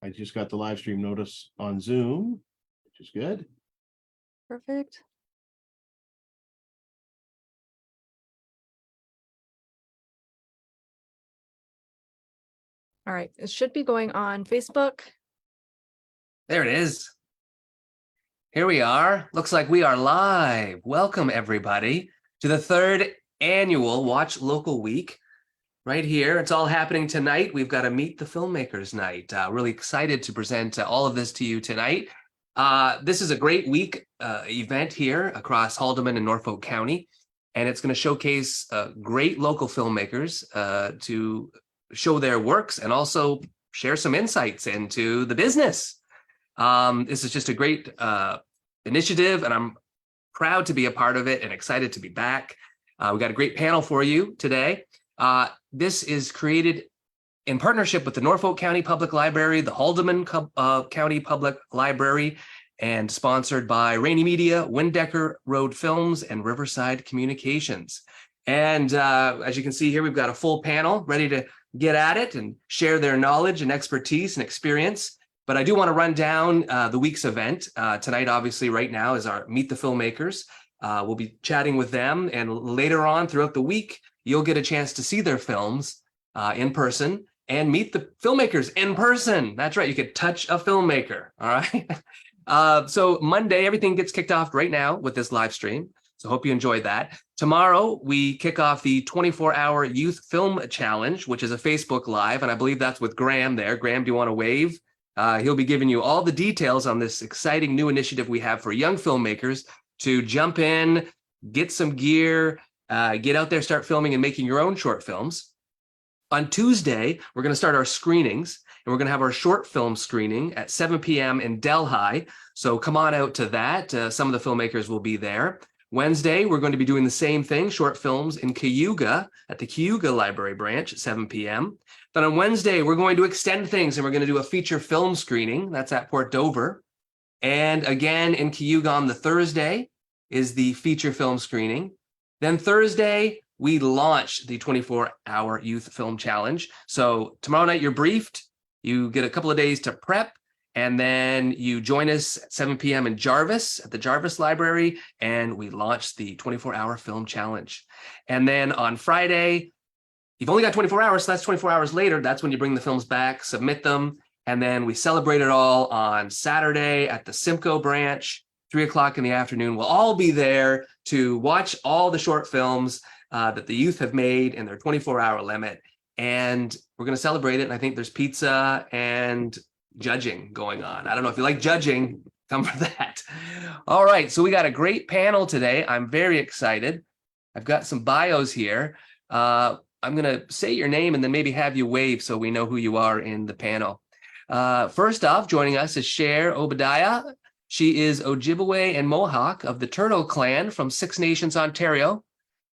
I just got the live stream notice on Zoom, which is good. Perfect. All right, it should be going on Facebook. There it is. Here we are. Looks like we are live. Welcome, everybody, to the third annual Watch Local Week. Right here, it's all happening tonight. We've got a Meet the Filmmakers night. Really excited to present all of this to you tonight. This is a great week event here across Haldeman and Norfolk County, and it's going to showcase great local filmmakers to show their works and also share some insights into the business. This is just a great initiative, and I'm proud to be a part of it and excited to be back. We got a great panel for you today. This is created in partnership with the Norfolk County Public Library, the Haldeman County Public Library, and sponsored by Rainy Media, Windecker Road Films, and Riverside Communications. And as you can see here, we've got a full panel ready to get at it and share their knowledge and expertise and experience. But I do want to run down the week's event. Tonight, obviously, right now is our Meet the Filmmakers. We'll be chatting with them, and later on throughout the week, you'll get a chance to see their films in person and meet the filmmakers in person. That's right, you could touch a filmmaker, all right? So Monday, everything gets kicked off right now with this live stream. So hope you enjoyed that. Tomorrow, we kick off the 24-hour Youth Film Challenge, which is a Facebook Live, and I believe that's with Graham there. Graham, do you want to wave? He'll be giving you all the details on this exciting new initiative we have for young filmmakers to jump in, get some gear, get out there, start filming and making your own short films. On Tuesday, we're going to start our screenings, and we're going to have our short film screening at 7 p.m. in Delhi. So come on out to that. Some of the filmmakers will be there. Wednesday, we're going to be doing the same thing, short films in Cayuga at the Cayuga Library branch at 7 p.m. Then on Wednesday, we're going to extend things, and we're going to do a feature film screening. That's at Port Dover. And again, in Cayuga on the Thursday is the feature film screening. Then Thursday, we launch the 24-hour Youth Film Challenge. So tomorrow night, you're briefed. You get a couple of days to prep, and then you join us at 7 p.m. in Jarvis at the Jarvis Library, and we launch the 24-hour Film Challenge. And then on Friday, you've only got 24 hours, so that's 24 hours later. That's when you bring the films back, submit them, and then we celebrate it all on Saturday at the Simcoe branch, 3 o'clock in the afternoon. We'll all be there to watch all the short films that the youth have made in their 24-hour limit. And we're going to celebrate it. And I think there's pizza and judging going on. I don't know if you like judging, come for that. All right. So we got a great panel today. I'm very excited. I've got some bios here. I'm going to say your name and then maybe have you wave so we know who you are in the panel. First off, joining us is Cher Obadiah. She is Ojibwe and Mohawk of the Turtle Clan from Six Nations, Ontario.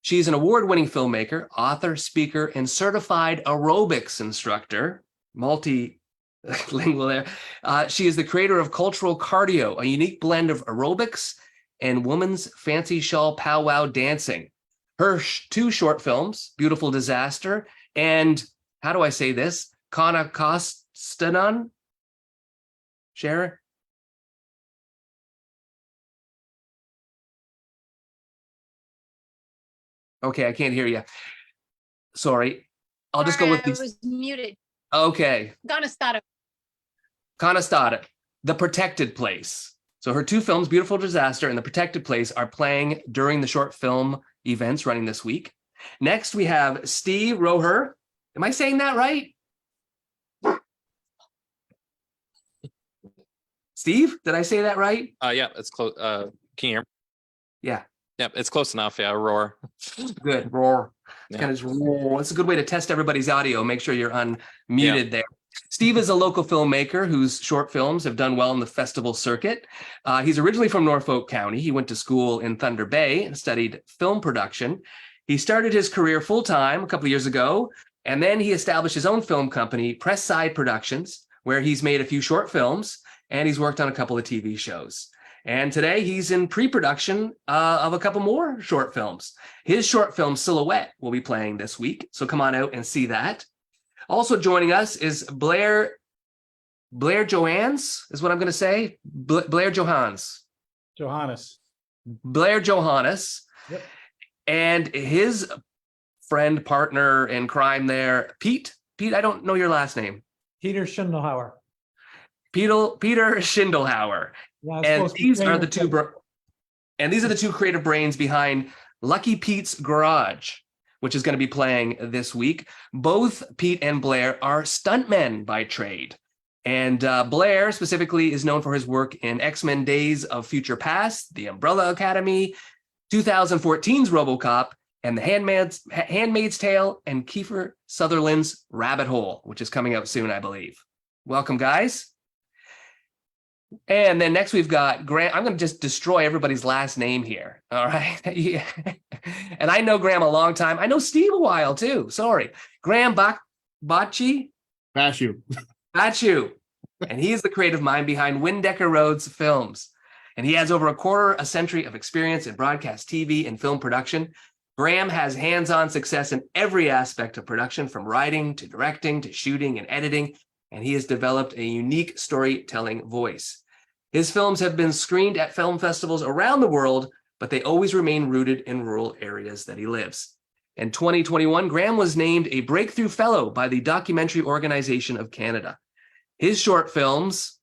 She's an award-winning filmmaker, author, speaker, and certified aerobics instructor, multilingual there. She is the creator of Cultural Cardio, a unique blend of aerobics and woman's fancy shawl powwow dancing. Her two short films, Beautiful Disaster and, how do I say this, Kanakastanan? Cher? Okay, I can't hear you. Sorry. I'll just go with these. I was muted. Okay. Kanastata. The Protected Place. So her two films, Beautiful Disaster and The Protected Place, are playing during the short film events running this week. Next, we have Steve Roher. Am I saying that right? Steve, did I say that right? Yeah, it's close. Can you hear me? Yeah. Yep, it's close enough. Yeah, roar. Good, roar. It's Yeah. kind of roar. It's a good way to test everybody's audio. Make sure you're unmuted there. Steve is a local filmmaker whose short films have done well in the festival circuit. He's originally from Norfolk County. He went to school in Thunder Bay and studied film production. He started his career full-time a couple of years ago, and then he established his own film company, Press Side Productions, where he's made a few short films, and he's worked on a couple of TV shows. And today he's in pre-production of a couple more short films. His short film Silhouette will be playing this week, so come on out and see that. Also joining us is Blair Blair Johans is what I'm going to say. Blair Johans. Johannes. Blair Johannes. Yep. And his friend, partner in crime there, Pete. Pete, I don't know your last name. Peter Schindelhauer. Peter Schindelhauer. Yeah, it's And supposed to be these are the famous. two creative brains behind Lucky Pete's Garage, which is going to be playing this week. Both Pete and Blair are stuntmen by trade. And Blair specifically is known for his work in X-Men Days of Future Past, The Umbrella Academy, 2014's RoboCop, and The Handmaid's Tale, and Kiefer Sutherland's Rabbit Hole, which is coming out soon, I believe. Welcome, guys. And then next we've got Graham. I'm going to just destroy everybody's last name here. All right. Yeah. And I know Graham a long time. I know Steve a while too. Sorry. Graham Bacci. Bashu. Bacci. And he is the creative mind behind Windecker Roads Films. And he has over a century of experience in broadcast TV and film production. Graham has hands-on success in every aspect of production, from writing to directing to shooting and editing. And he has developed a unique storytelling voice. His films have been screened at film festivals around the world, but they always remain rooted in rural areas that he lives. In 2021, Graham was named a Breakthrough Fellow by the Documentary Organization of Canada. His short films,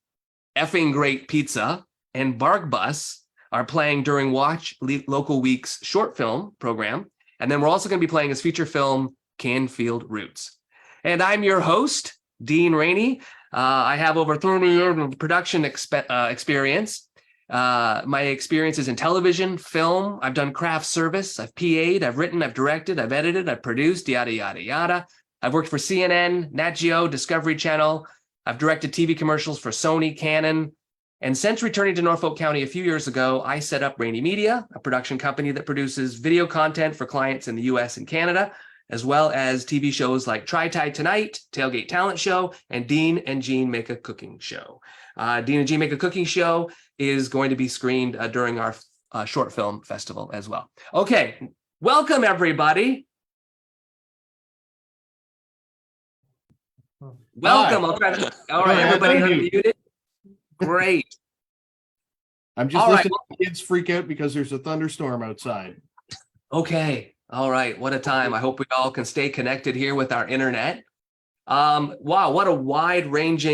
Effing Great Pizza and Bark Bus, are playing during Watch Local Week's short film program. And then we're also going to be playing his feature film, Canfield Roots. And I'm your host, Dean Rainey. I have over 30 years of production experience. My experience is in television, film. I've done craft service. I've PA'd, I've written, I've directed, I've edited, I've produced, yada, yada, yada. I've worked for CNN, Nat Geo, Discovery Channel. I've directed TV commercials for Sony, Canon. And since returning to Norfolk County a few years ago, I set up Rainey Media, a production company that produces video content for clients in the US and Canada, as well as TV shows like Tri-Tie Tonight, Tailgate Talent Show, and Dean and Jean Make a Cooking Show. Dean and Jean Make a Cooking Show is going to be screened during our short film festival as well. Okay, welcome everybody. Welcome. All right, everybody unmuted. Great. I'm just All right. listening to kids freak out because there's a thunderstorm outside. Okay. All right. What a time. I hope we all can stay connected here with our internet. Wow, what a wide range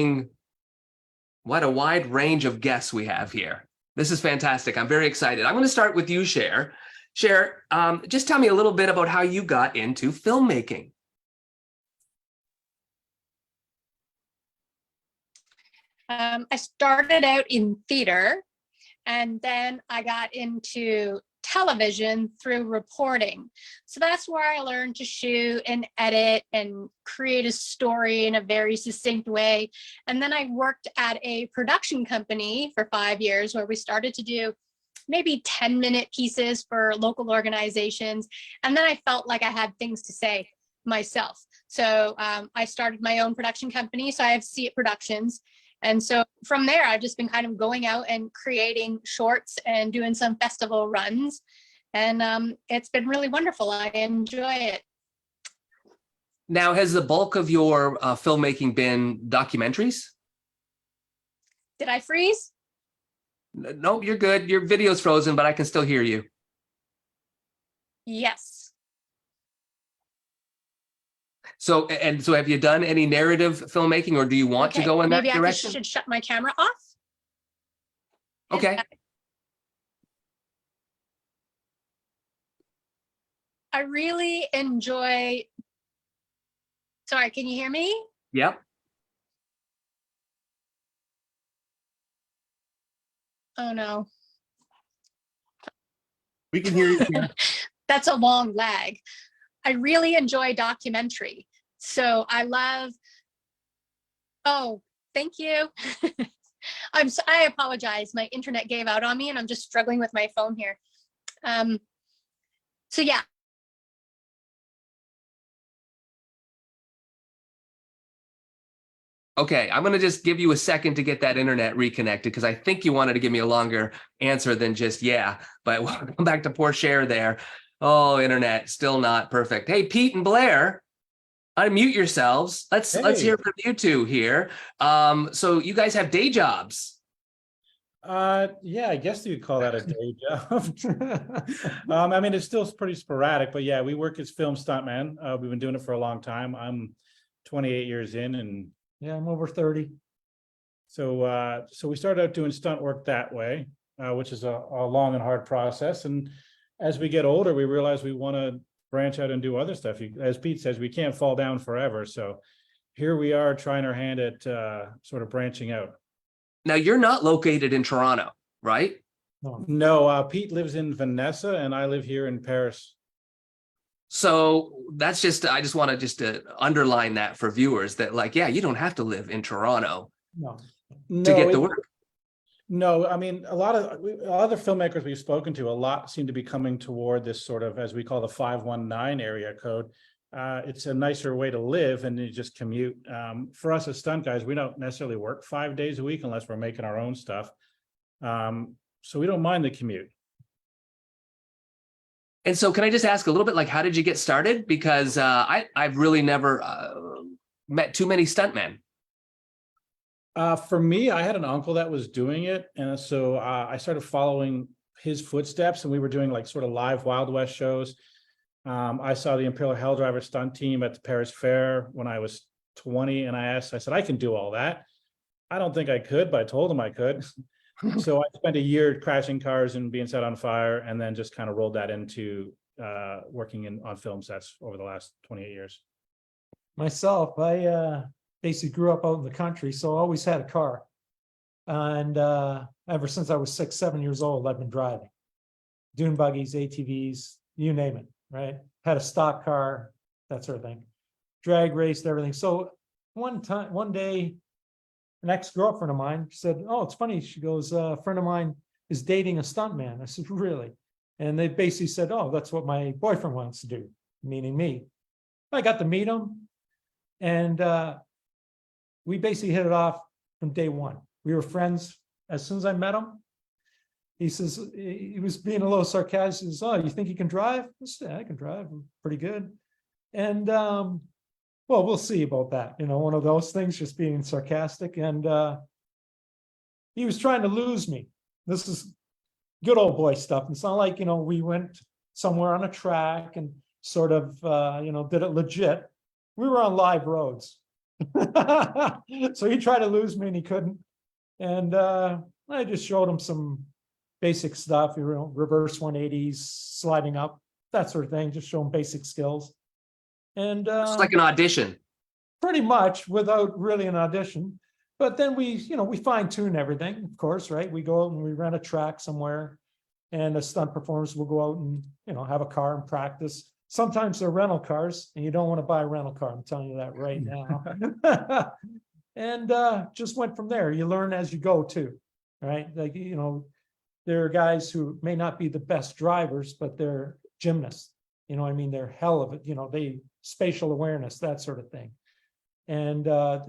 of guests we have here. This is fantastic. I'm very excited. I'm going to start with you, Cher. Cher, just tell me a little bit about how you got into filmmaking. I started out in theater, and then I got into television through reporting. So that's where I learned to shoot and edit and create a story in a very succinct way. And then I worked at a production company for 5 years, where we started to do maybe 10-minute pieces for local organizations. And then I felt like I had things to say myself. So I started my own production company. So I have See It Productions. And so from there, I've just been kind of going out and creating shorts and doing some festival runs. And it's been really wonderful. I enjoy it. Now, has the bulk of your filmmaking been documentaries? Did I freeze? No, you're good. Your video's frozen, but I can still hear you. Yes. So have you done any narrative filmmaking, or do you want to go in that maybe direction? I should shut my camera off. Okay. I really enjoy. Sorry, can you hear me? Yep. Oh no. We can hear you. That's a long lag. I really enjoy documentary. So I love. Oh, thank you. I apologize. My internet gave out on me and I'm just struggling with my phone here. So yeah. Okay, I'm going to just give you a second to get that internet reconnected, because I think you wanted to give me a longer answer than just yeah. But we'll come back to poor Cher there. Oh, internet, still not perfect. Hey, Pete and Blair, unmute yourselves. Let's hear Hey. from you two here. So you guys have day jobs. Yeah, I guess you'd call that a day job. I mean, it's still pretty sporadic, but yeah, we work as film stuntman. We've been doing it for a long time. I'm 28 years in, and Yeah, I'm over 30. so we started out doing stunt work that way, which is a long and hard process. And as we get older, we realize we want to branch out and do other stuff. As Pete says, we can't fall down forever. So here we are trying our hand at sort of branching out. Now you're not located in Toronto, right? No. No, Pete lives in Vanessa and I live here in Paris. So that's I just want to underline that for viewers that like, yeah, you don't have to live in Toronto No. to get the work. No, I mean, a lot of other filmmakers we've spoken to, a lot seem to be coming toward this sort of, as we call the 519 area code. It's a nicer way to live and you just commute. For us as stunt guys, we don't necessarily work 5 days a week unless we're making our own stuff. So we don't mind the commute. And so can I just ask a little bit, like, how did you get started? Because I've really never met too many stuntmen. For me, I had an uncle that was doing it. And so I started following his footsteps and we were doing like sort of live Wild West shows. I saw the Imperial Helldriver stunt team at the Paris Fair when I was 20. And I said, I can do all that. I don't think I could, but I told him I could. So I spent a year crashing cars and being set on fire and then just kind of rolled that into working on film sets over the last 28 years. Myself, I basically grew up out in the country, so I always had a car. And ever since I was 6, 7 years old, I've been driving. Dune buggies, ATVs, you name it, right? Had a stock car, that sort of thing. Drag raced, everything. So one day, an ex-girlfriend of mine said, oh, it's funny. She goes, a friend of mine is dating a stuntman. I said, really? And they basically said, oh, that's what my boyfriend wants to do, meaning me. I got to meet him. And we basically hit it off from day one. We were friends as soon as I met him. He says, he was being a little sarcastic. He says, oh, you think you can drive? I said, yeah, I can drive. I'm pretty good. And well, we'll see about that. You know, one of those things, just being sarcastic. And he was trying to lose me. This is good old boy stuff. It's not like, you know, we went somewhere on a track and sort of, you know, did it legit. We were on live roads. So he tried to lose me and he couldn't. And I just showed him some basic stuff, you know, reverse 180s, sliding up, that sort of thing, just show him basic skills. And It's like an audition. pretty much without really an audition. But then we, you know, we fine tune everything, of course, right? We go out and we rent a track somewhere and the stunt performers will go out and, you know, have a car and practice. Sometimes they're rental cars and you don't want to buy a rental car. I'm telling you that right now. And just went from there. You learn as you go too, right? Like, you know, there are guys who may not be the best drivers, but they're gymnasts. You know what I mean? They're hell of it. You know, they spatial awareness, that sort of thing. And,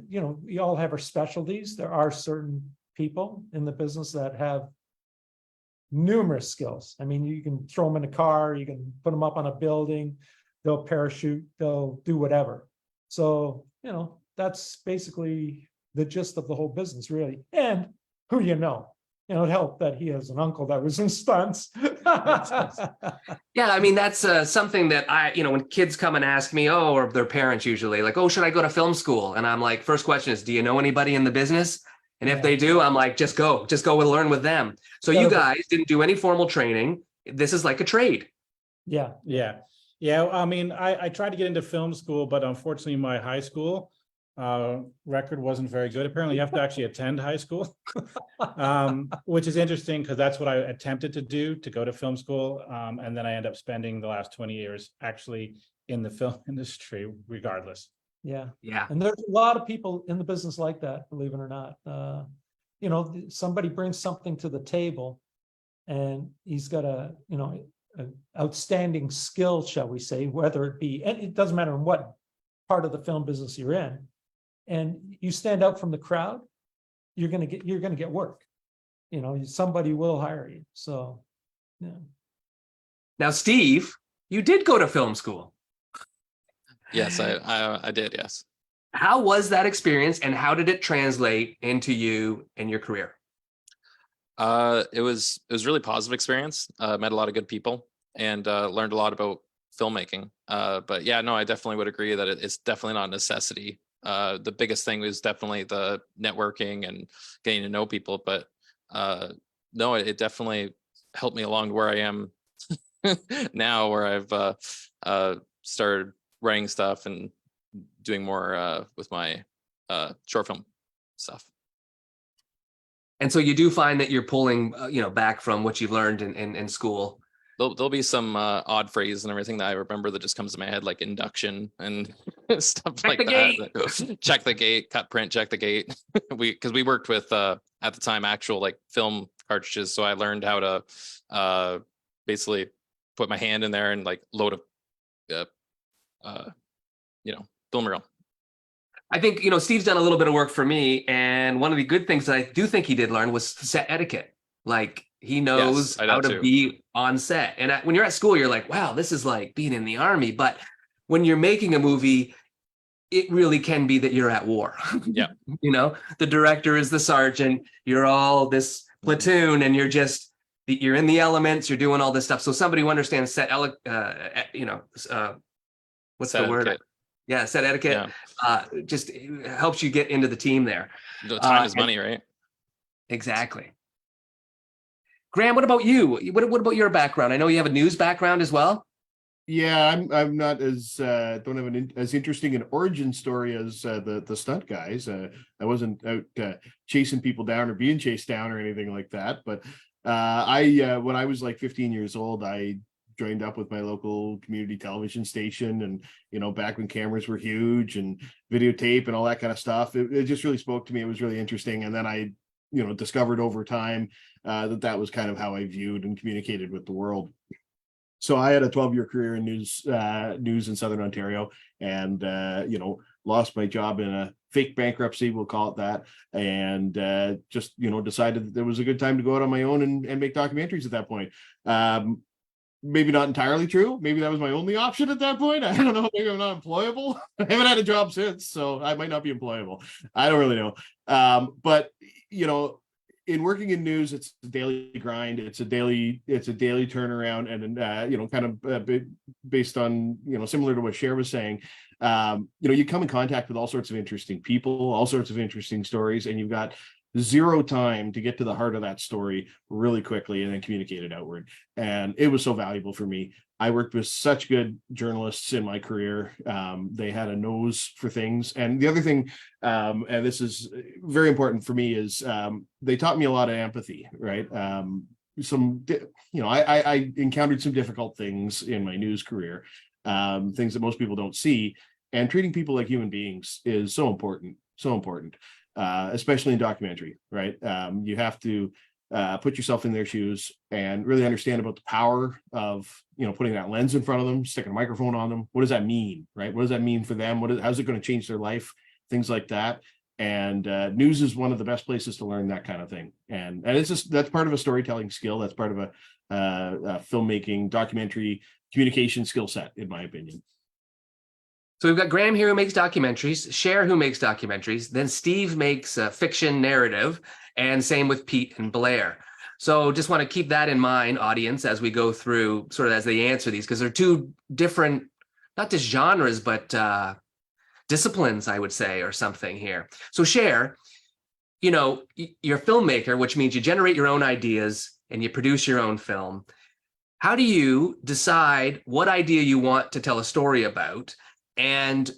you know, we all have our specialties. There are certain people in the business that have numerous skills. I mean, you can throw them in a car, you can put them up on a building, they'll parachute, they'll do whatever. So, you know, that's basically the gist of the whole business, really. And who you know, it helped that he has an uncle that was in stunts. Yeah, I mean, that's something that you know, when kids come and ask me, oh, or their parents usually like, oh, should I go to film school? And I'm like, first question is, do you know anybody in the business? And if they do, I'm like, just go and learn with them. So you guys didn't do any formal training. This is like a trade. Yeah. Yeah. I mean, I tried to get into film school, but unfortunately my high school record wasn't very good. Apparently you have to actually attend high school, which is interesting because that's what I attempted to do, to go to film school. And then I ended up spending the last 20 years actually in the film industry regardless. Yeah. Yeah. And there's a lot of people in the business like that, believe it or not. You know, somebody brings something to the table and he's got a, you know, an outstanding skill, shall we say, whether it be, and it doesn't matter in what part of the film business you're in, and you stand out from the crowd, you're going to get work. You know, somebody will hire you. So, yeah. Now, Steve, you did go to film school. Yes, I did. Yes. How was that experience, and how did it translate into you and your career? It was really positive experience. Met a lot of good people and learned a lot about filmmaking. But yeah, no, I definitely would agree that it's definitely not a necessity. The biggest thing was definitely the networking and getting to know people. But no, it definitely helped me along to where I am now, where I've started writing stuff and doing more with my short film stuff. And so you do find that you're pulling, back from what you've learned in school. There'll be some odd phrases and everything that I remember that just comes to my head, like induction and stuff Check like the that. gate. Check the gate, cut print, check the gate. Because we worked with at the time actual like film cartridges, so I learned how to basically put my hand in there and like load a film reel. I think, Steve's done a little bit of work for me. And one of the good things that I do think he did learn was set etiquette. Like he knows I how do to too. be on set. And when you're at school, you're like, wow, this is like being in the army. But when you're making a movie, it really can be that you're at war. Yeah. The director is the sergeant. You're all this platoon and you're in the elements. You're doing all this stuff. So somebody who understands what's Set the word? etiquette. Yeah, set etiquette. Just helps you get into the team there. The time is money, right? Exactly. Graham, what about you? What about your background? I know you have a news background as well. Yeah, I'm not as don't have as interesting an origin story as the stunt guys. I wasn't out chasing people down or being chased down or anything like that. But I when I was like 15 years old, I joined up with my local community television station, and back when cameras were huge and videotape and all that kind of stuff, it just really spoke to me. It was really interesting, and then I discovered over time that was kind of how I viewed and communicated with the world. So I had a 12-year career in news in Southern Ontario, and lost my job in a fake bankruptcy, we'll call it that, and just decided that there was a good time to go out on my own and make documentaries at that point. Maybe not entirely true. Maybe that was my only option at that point. I don't know. Maybe I'm not employable. I haven't had a job since, so I might not be employable. I don't really know. But in working in news, it's a daily grind. It's a daily turnaround, and kind of based on similar to what Cher was saying. You come in contact with all sorts of interesting people, all sorts of interesting stories, and you've got zero time to get to the heart of that story really quickly and then communicate it outward. And it was so valuable for me. I worked with such good journalists in my career. They had a nose for things. And the other thing, and this is very important for me, is they taught me a lot of empathy, right? I encountered some difficult things in my news career, things that most people don't see. And treating people like human beings is so important, especially in documentary, right? You have to put yourself in their shoes and really understand about the power of putting that lens in front of them, sticking a microphone on them. What does that mean, right? What does that mean for them? How's it going to change their life? Things like that. And news is one of the best places to learn that kind of thing. And it's just, that's part of a storytelling skill. That's part of a filmmaking, documentary, communication skill set, in my opinion. So we've got Graham here who makes documentaries, Cher who makes documentaries, then Steve makes fiction narrative, and same with Pete and Blair. So just want to keep that in mind, audience, as we go through, sort of as they answer these, because they're two different, not just genres, but disciplines, I would say, or something here. So Cher, you're a filmmaker, which means you generate your own ideas and you produce your own film. How do you decide what idea you want to tell a story about, and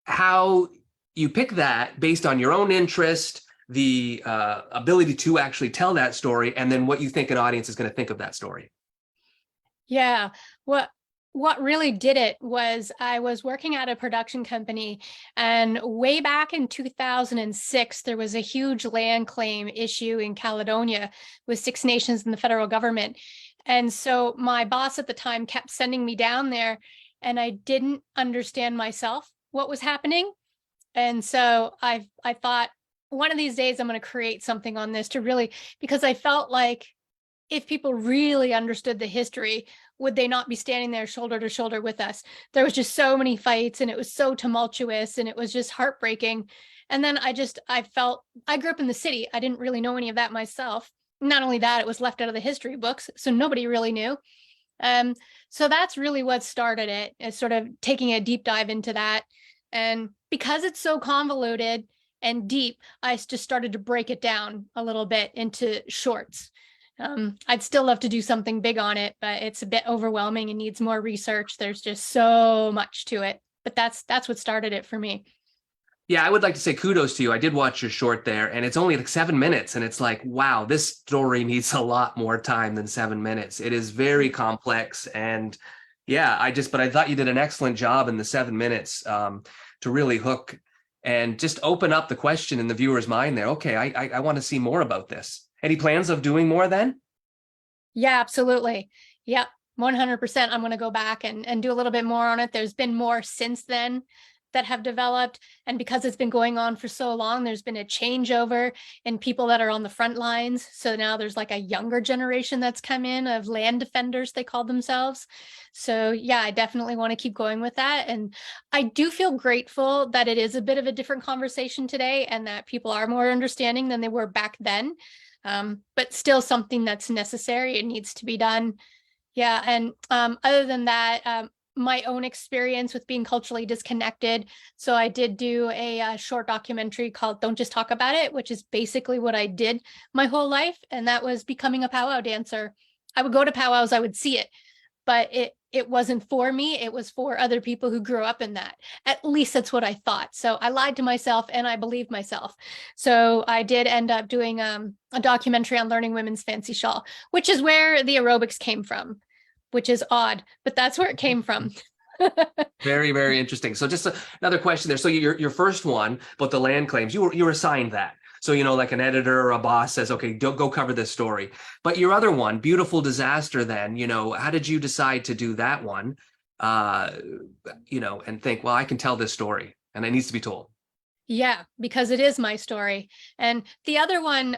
how you pick that based on your own interest, the ability to actually tell that story, and then what you think an audience is going to think of that story? Yeah, what really did it was I was working at a production company, and way back in 2006, there was a huge land claim issue in Caledonia with Six Nations and the federal government. And so my boss at the time kept sending me down there, and I didn't understand myself what was happening. And so I thought, one of these days I'm going to create something on this, to really, because I felt like if people really understood the history, would they not be standing there shoulder to shoulder with us? There was just so many fights, and it was so tumultuous, and it was just heartbreaking. And then I felt, I grew up in the city. I didn't really know any of that myself. Not only that, it was left out of the history books, so nobody really knew. So that's really what started it, is sort of taking a deep dive into that. And because it's so convoluted and deep, I just started to break it down a little bit into shorts. I'd still love to do something big on it, but it's a bit overwhelming and needs more research. There's just so much to it. But that's what started it for me. Yeah, I would like to say kudos to you. I did watch your short there, and it's only like 7 minutes, and it's like, wow, this story needs a lot more time than 7 minutes. It is very complex, and yeah, but I thought you did an excellent job in the 7 minutes to really hook and just open up the question in the viewer's mind there. Okay, I want to see more about this. Any plans of doing more then? Yeah, absolutely. Yeah, 100%. I'm going to go back and do a little bit more on it. There's been more since then that have developed. And because it's been going on for so long, there's been a changeover in people that are on the front lines. So now there's like a younger generation that's come in of land defenders, they call themselves. So yeah, I definitely want to keep going with that. And I do feel grateful that it is a bit of a different conversation today, and that people are more understanding than they were back then. But still something that's necessary. It needs to be done. Yeah. And other than that, my own experience with being culturally disconnected. So I did do a short documentary called Don't Just Talk About It, which is basically what I did my whole life. And that was becoming a powwow dancer. I would go to powwows, I would see it, but it wasn't for me. It was for other people who grew up in that. At least that's what I thought. So I lied to myself and I believed myself. So I did end up doing a documentary on learning women's fancy shawl, which is where the aerobics came from, which is odd, but that's where it came from. Very, very interesting. So just another question there. So your first one, but the land claims, you were assigned that. So, like an editor or a boss says, okay, go cover this story. But your other one, Beautiful Disaster, then, how did you decide to do that one? And think, well, I can tell this story and it needs to be told. Yeah, because it is my story. And the other one,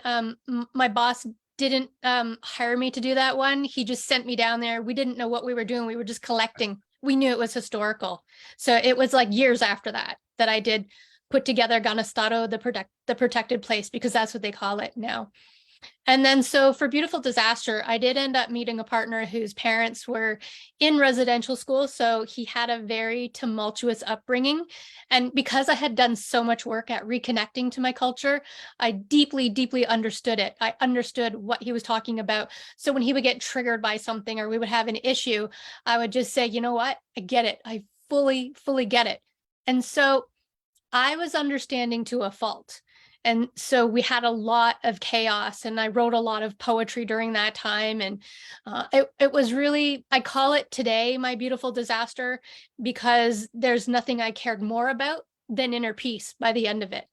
my boss didn't hire me to do that one. He just sent me down there. We didn't know what we were doing. We were just collecting. We knew it was historical. So it was like years after that I did put together Ganestado, the protected place, because that's what they call it now. And then so for Beautiful Disaster, I did end up meeting a partner whose parents were in residential school. So he had a very tumultuous upbringing. And because I had done so much work at reconnecting to my culture, I deeply, deeply understood it. I understood what he was talking about. So when he would get triggered by something or we would have an issue, I would just say, you know what? I get it. I fully, fully get it. And so I was understanding to a fault. And so we had a lot of chaos, and I wrote a lot of poetry during that time. And it was really, I call it today my beautiful disaster, because there's nothing I cared more about than inner peace by the end of it.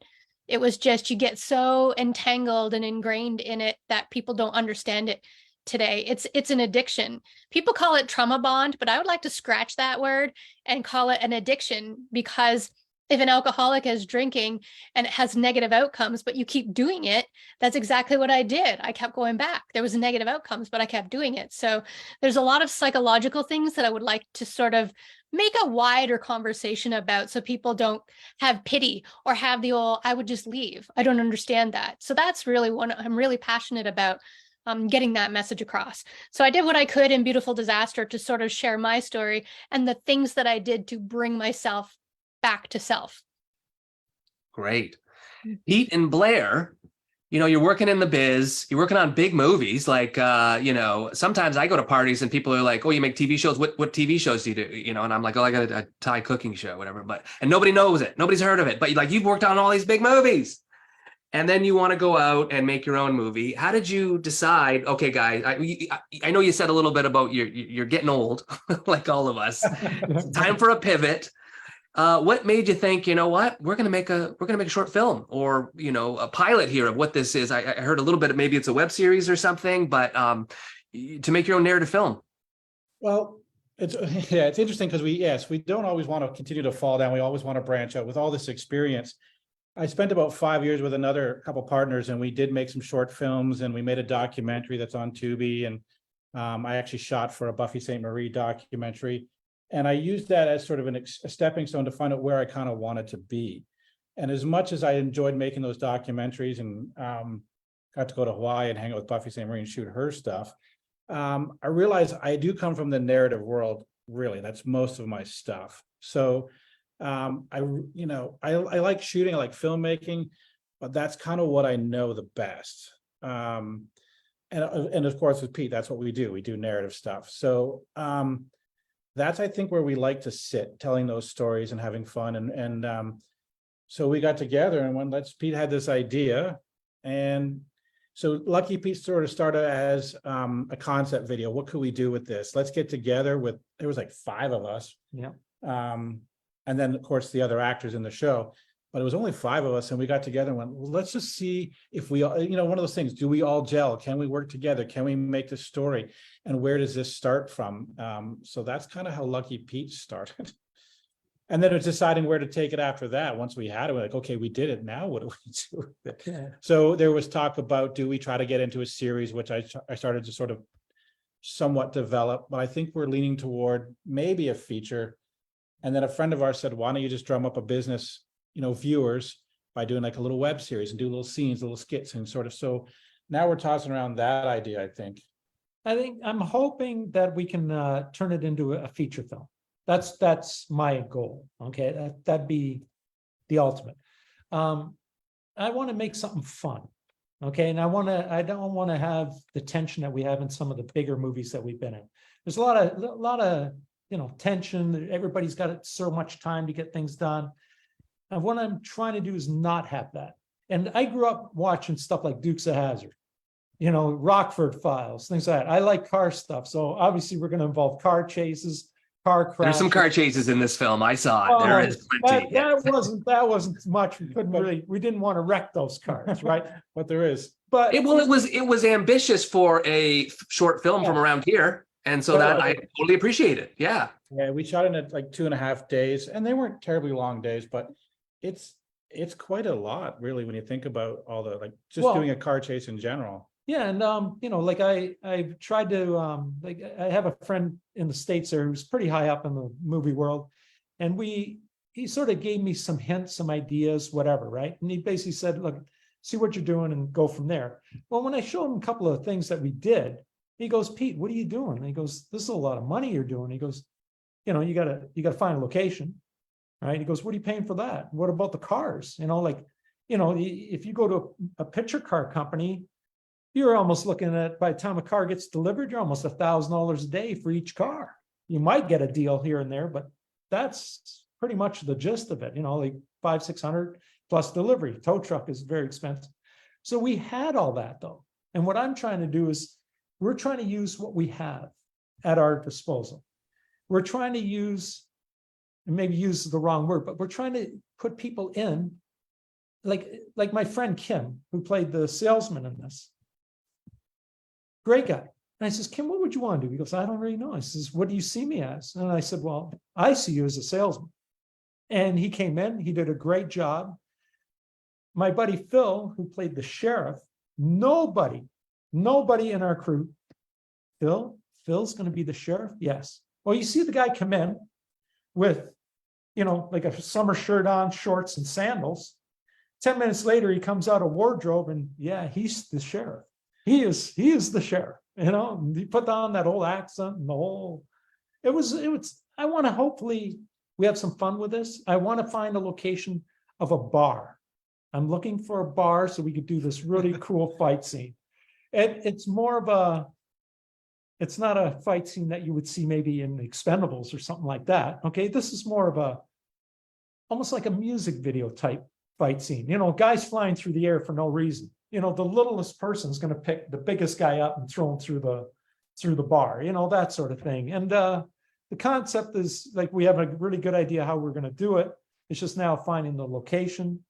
It was just, you get so entangled and ingrained in it that people don't understand it today. It's an addiction. People call it trauma bond, but I would like to scratch that word and call it an addiction, because if an alcoholic is drinking and it has negative outcomes, but you keep doing it, that's exactly what I did. I kept going back. There was negative outcomes, but I kept doing it. So there's a lot of psychological things that I would like to sort of make a wider conversation about, so people don't have pity or have the old, I would just leave. I don't understand that. So that's really what I'm really passionate about, getting that message across. So I did what I could in Beautiful Disaster to sort of share my story and the things that I did to bring myself back to self. Great. Pete and Blair, you're working in the biz, you're working on big movies. Like, sometimes I go to parties and people are like, oh, you make TV shows. What TV shows do you do? And I'm like, oh, I got a Thai cooking show, whatever. And nobody knows it. Nobody's heard of it. But you've worked on all these big movies. And then you want to go out and make your own movie. How did you decide, okay, guys, I know you said a little bit about you're getting old, like all of us. It's time for a pivot. What made you think, what, we're gonna make a short film, or a pilot here of what this is? I heard a little bit, maybe it's a web series or something, but to make your own narrative film. Well, it's interesting because we don't always want to continue to fall down. We always want to branch out. With all this experience, I spent about 5 years with another couple partners, and we did make some short films, and we made a documentary that's on Tubi, and I actually shot for a Buffy St. Marie documentary, and I used that as sort of a stepping stone to find out where I kind of wanted to be. And as much as I enjoyed making those documentaries and got to go to Hawaii and hang out with Buffy St. Marie and shoot her stuff, I realized I do come from the narrative world. Really, that's most of my stuff. So I like shooting, I like filmmaking, but that's kind of what I know the best. And of course with Pete, that's what we do. We do narrative stuff. So that's, I think, where we like to sit, telling those stories and having fun. And so we got together, and Pete had this idea, and so Lucky Pete sort of started as a concept video. What could we do with this? Let's get together with, there was like 5 of us. Yeah. And then, of course, the other actors in the show, but it was only 5 of us, and we got together and went, well, let's just see if we all, one of those things, do we all gel? Can we work together? Can we make this story? And where does this start from? So that's kind of how Lucky Pete started. And then it's deciding where to take it after that. Once we had it, we're like, okay, we did it. Now what do we do with it? Yeah. So there was talk about, do we try to get into a series, which I started to sort of somewhat develop, but I think we're leaning toward maybe a feature. And then a friend of ours said, why don't you just drum up a business, viewers, by doing like a little web series and do little scenes, little skits, and sort of, so now we're tossing around that idea, I think. I'm hoping that we can turn it into a feature film. That's my goal. Okay, that'd be the ultimate. I want to make something fun. Okay, and I don't want to have the tension that we have in some of the bigger movies that we've been in. There's a lot of tension. Everybody's got so much time to get things done. And what I'm trying to do is not have that. And I grew up watching stuff like Dukes of Hazzard, Rockford Files, things like that. I like car stuff. So obviously we're going to involve car chases, car crashes. There's some car chases in this film. I saw it. There is plenty. That wasn't much. We didn't want to wreck those cars, right? But there is. But it was ambitious for a short film from around here. And so that I totally appreciate it. Yeah. Yeah, we shot in it like 2.5 days, and they weren't terribly long days, but it's quite a lot, really, when you think about all the doing a car chase in general. Yeah, and I've tried to I have a friend in the States there who's pretty high up in the movie world, and he sort of gave me some hints, some ideas, whatever, right? And he basically said, look, see what you're doing and go from there. Well, when I showed him a couple of things that we did, he goes, Pete, what are you doing? And he goes, this is a lot of money you're doing. He goes, you gotta find a location, right? He goes, what are you paying for that? What about the cars? If you go to a picture car company, you're almost looking at, by the time a car gets delivered, you're almost $1,000 a day for each car. You might get a deal here and there, but that's pretty much the gist of it. Like $500-600 plus delivery. Tow truck is very expensive. So we had all that though. And what I'm trying to do is we're trying to use what we have at our disposal. We're trying to use, and maybe use the wrong word, but we're trying to put people in, like my friend Kim, who played the salesman in this. Great guy. And I says, Kim, what would you want to do? He goes, I don't really know. I says, what do you see me as? And I said, well, I see you as a salesman. And he came in, he did a great job. My buddy Phil, who played the sheriff, nobody in our crew, Phil's going to be the sheriff? Yes. Well, you see the guy come in with, like a summer shirt on, shorts and sandals. 10 minutes later, he comes out of wardrobe and yeah, he's the sheriff. He is the sheriff, he put on that whole accent and the whole, it was, I want to, hopefully we have some fun with this. I want to find a location of a bar. I'm looking for a bar so we could do this really cool fight scene. It's more of it's not a fight scene that you would see maybe in Expendables or something like that. Okay, this is more of almost like a music video type fight scene. Guys flying through the air for no reason. The littlest person is going to pick the biggest guy up and throw him through the bar. That sort of thing. And the concept is like we have a really good idea how we're going to do it. It's just now finding the location.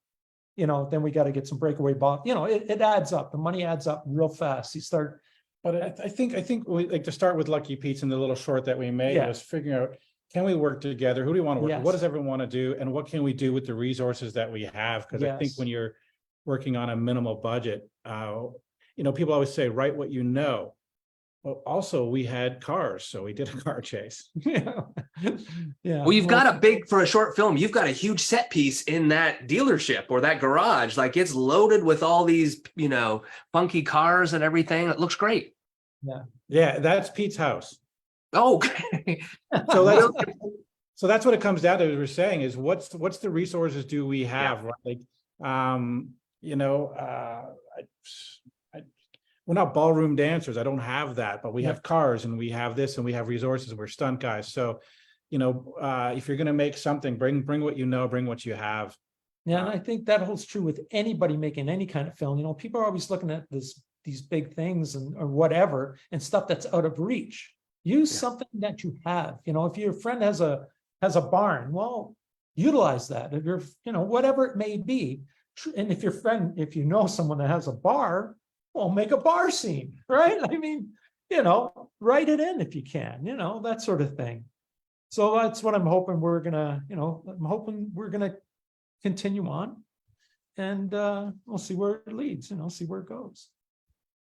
Then we got to get some breakaway ball. It adds up. The money adds up real fast. You start. But I think we like to start with Lucky Pete's and the little short that we made was figuring out, can we work together? Who do we want to work with? What Yes. does everyone want to do? And what can we do with the resources that we have? Because I think Yes. when you're working on a minimal budget, people always say, write what you know. Well, also we had cars, so we did a car chase. Yeah. Yeah. Well, you've got a big, for a short film, you've got a huge set piece in that dealership or that garage. Like it's loaded with all these, funky cars and everything. It looks great. Yeah, that's Pete's house. Oh, okay. So that's what it comes down to, as we're saying, is what's the resources do we have? Right? Like, we're not ballroom dancers. I don't have that, but we have cars and we have this and we have resources and we're stunt guys. So, if you're going to make something, bring what you know, bring what you have. Yeah, and I think that holds true with anybody making any kind of film. People are always looking at these big things or whatever and stuff that's out of reach. Use something that you have. If your friend has a barn, well, utilize that. If you're, whatever it may be. And if if you know someone that has a bar, well, make a bar scene, right? I mean, write it in if you can, that sort of thing. So that's what I'm hoping we're gonna continue on, and we'll see where it leads, see where it goes.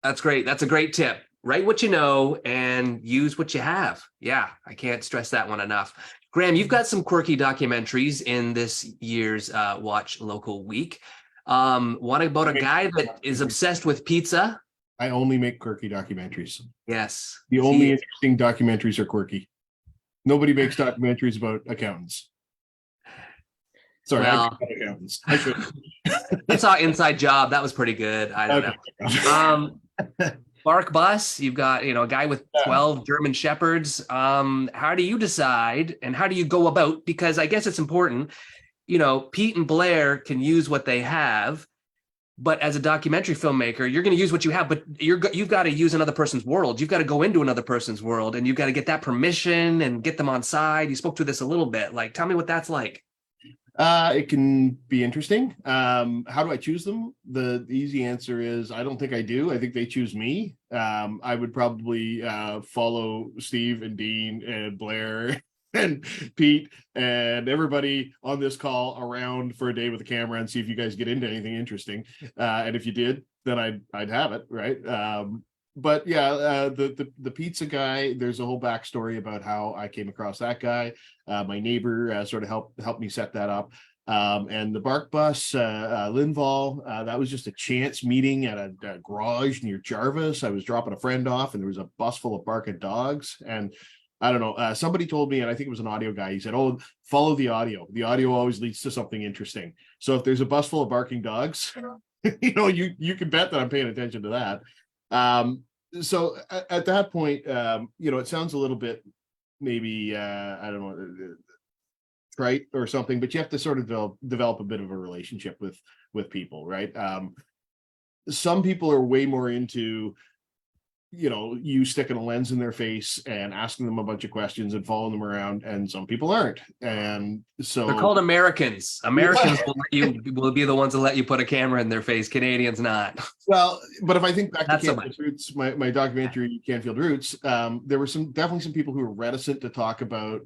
That's great. That's a great tip. Write what you know and use what you have. Yeah, I can't stress that one enough. Graham, you've got some quirky documentaries in this year's Watch Local Week. One about a guy that is obsessed with pizza. I only make quirky documentaries. Yes. The only interesting documentaries are quirky. Nobody makes documentaries about accountants. Sorry, Well, I accountants. I should. I saw Inside Job. That was pretty good. I don't know. Bark Bus, you've got, a guy with 12 German Shepherds. How do you decide and how do you go about? Because I guess it's important, Pete and Blair can use what they have, but as a documentary filmmaker, you're going to use what you have, but you've got to use another person's world. You've got to go into another person's world and you've got to get that permission and get them on side. You spoke to this a little bit. Like, tell me what that's like. It can be interesting. How do I choose them? The easy answer is I don't think I do. I think they choose me. I would probably follow Steve and Dean and Blair and Pete and everybody on this call around for a day with a camera and see if you guys get into anything interesting. And if you did, then I'd have it, right? But yeah, the pizza guy, there's a whole backstory about how I came across that guy. My neighbor sort of helped me set that up. And the Bark Bus, Linval, that was just a chance meeting at a garage near Jarvis. I was dropping a friend off and there was a bus full of barking dogs. And I don't know, somebody told me, and I think it was an audio guy, he said, oh, follow the audio. The audio always leads to something interesting. So if there's a bus full of barking dogs, you can bet that I'm paying attention to that. So at that point, it sounds a little bit maybe, I don't know, trite or something, but you have to sort of develop a bit of a relationship with people, right? Some people are way more into, you sticking a lens in their face and asking them a bunch of questions and following them around, and some people aren't. And so they're called Americans. Americans will be the ones that let you put a camera in their face. Canadians not. Well, but if I think back to Not so Canfield Roots, my documentary Canfield Roots, there were definitely some people who were reticent to talk about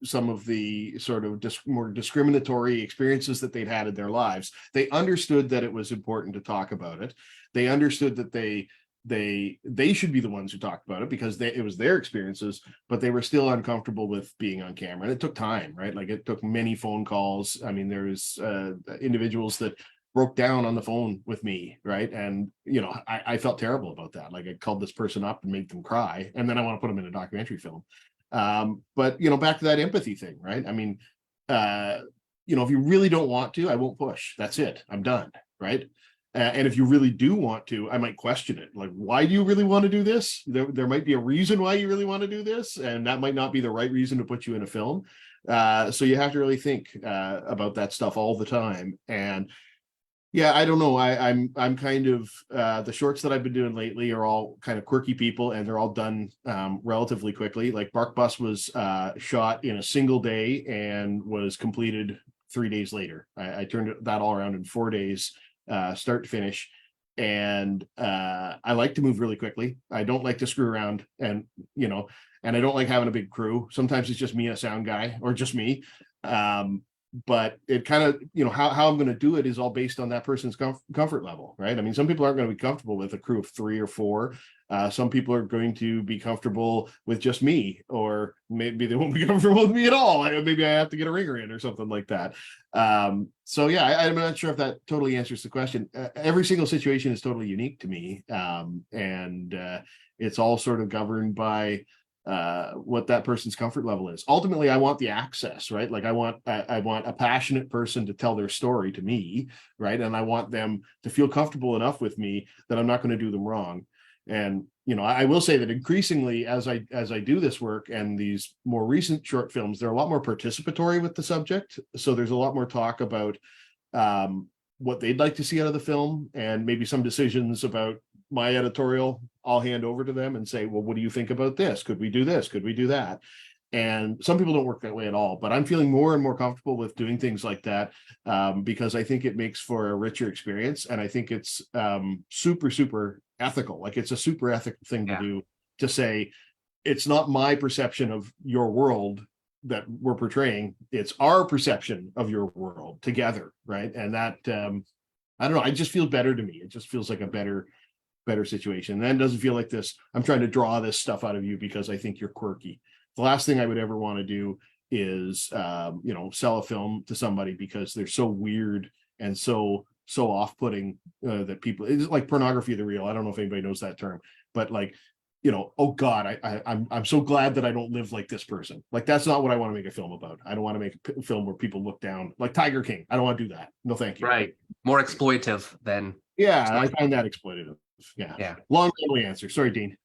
some of the sort of more discriminatory experiences that they'd had in their lives. They understood that it was important to talk about it. They understood that they should be the ones who talked about it because it was their experiences, but they were still uncomfortable with being on camera. And it took time, right? Like it took many phone calls. I mean, there was individuals that broke down on the phone with me, right? And, I felt terrible about that. Like I called this person up and made them cry. And then I want to put them in a documentary film. But, back to that empathy thing, right? I mean, if you really don't want to, I won't push. That's it. I'm done, right? And if you really do want to, I might question it. Like, why do you really want to do this? There might be a reason why you really want to do this, and that might not be the right reason to put you in a film. So you have to really think about that stuff all the time. And yeah, I don't know. I'm kind of the shorts that I've been doing lately are all kind of quirky people, and they're all done relatively quickly. Like Bark Bus was shot in a single day and was completed 3 days later. I turned that all around in 4 days. Start to finish. And I like to move really quickly. I don't like to screw around, and and I don't like having a big crew. Sometimes it's just me and a sound guy, or just me. But it kind of, how I'm going to do it is all based on that person's comfort level, right? I mean, some people aren't going to be comfortable with a crew of 3 or 4. Some people are going to be comfortable with just me, or maybe they won't be comfortable with me at all. Maybe I have to get a ringer in or something like that. So yeah, I'm not sure if that totally answers the question. Every single situation is totally unique to me, and it's all sort of governed by what that person's comfort level is. Ultimately, I want the access, right? Like I want a passionate person to tell their story to me, right? And I want them to feel comfortable enough with me that I'm not going to do them wrong. And I will say that increasingly, as I do this work and these more recent short films, they're a lot more participatory with the subject. So there's a lot more talk about what they'd like to see out of the film, and maybe some decisions about my editorial I'll hand over to them and say, well, what do you think about this? Could we do this? Could we do that? And some people don't work that way at all, but I'm feeling more and more comfortable with doing things like that, because I think it makes for a richer experience. And I think it's super, super ethical. Like it's a super ethical thing to do, to say, it's not my perception of your world that we're portraying. It's our perception of your world together. Right. And that, I don't know, it just feels better to me. It just feels like a better situation. And then it doesn't feel like this, I'm trying to draw this stuff out of you because I think you're quirky. The last thing I would ever want to do is sell a film to somebody because they're so weird and so off-putting, that people, it's like pornography of the real. I don't know if anybody knows that term, but like, oh God, I'm so glad that I don't live like this person. Like that's not what I want to make a film about. I don't want to make a film where people look down, like Tiger King. I don't want to do that. No, thank you. Right. More exploitive than. Yeah, I find that exploitative. Yeah. Long answer. Sorry, Dean.